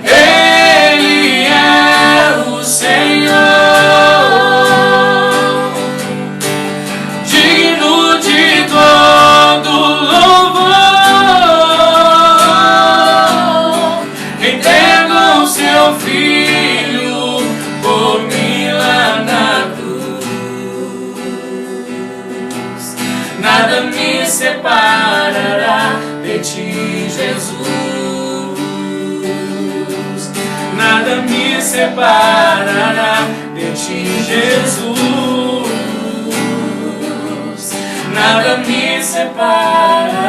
S2: Ele é o Senhor, digno de todo louvor. Entregou seu Filho por mim lá na cruz. Nada me separará de ti, Jesus. Nada me separará de ti, Jesus. Nada me separará.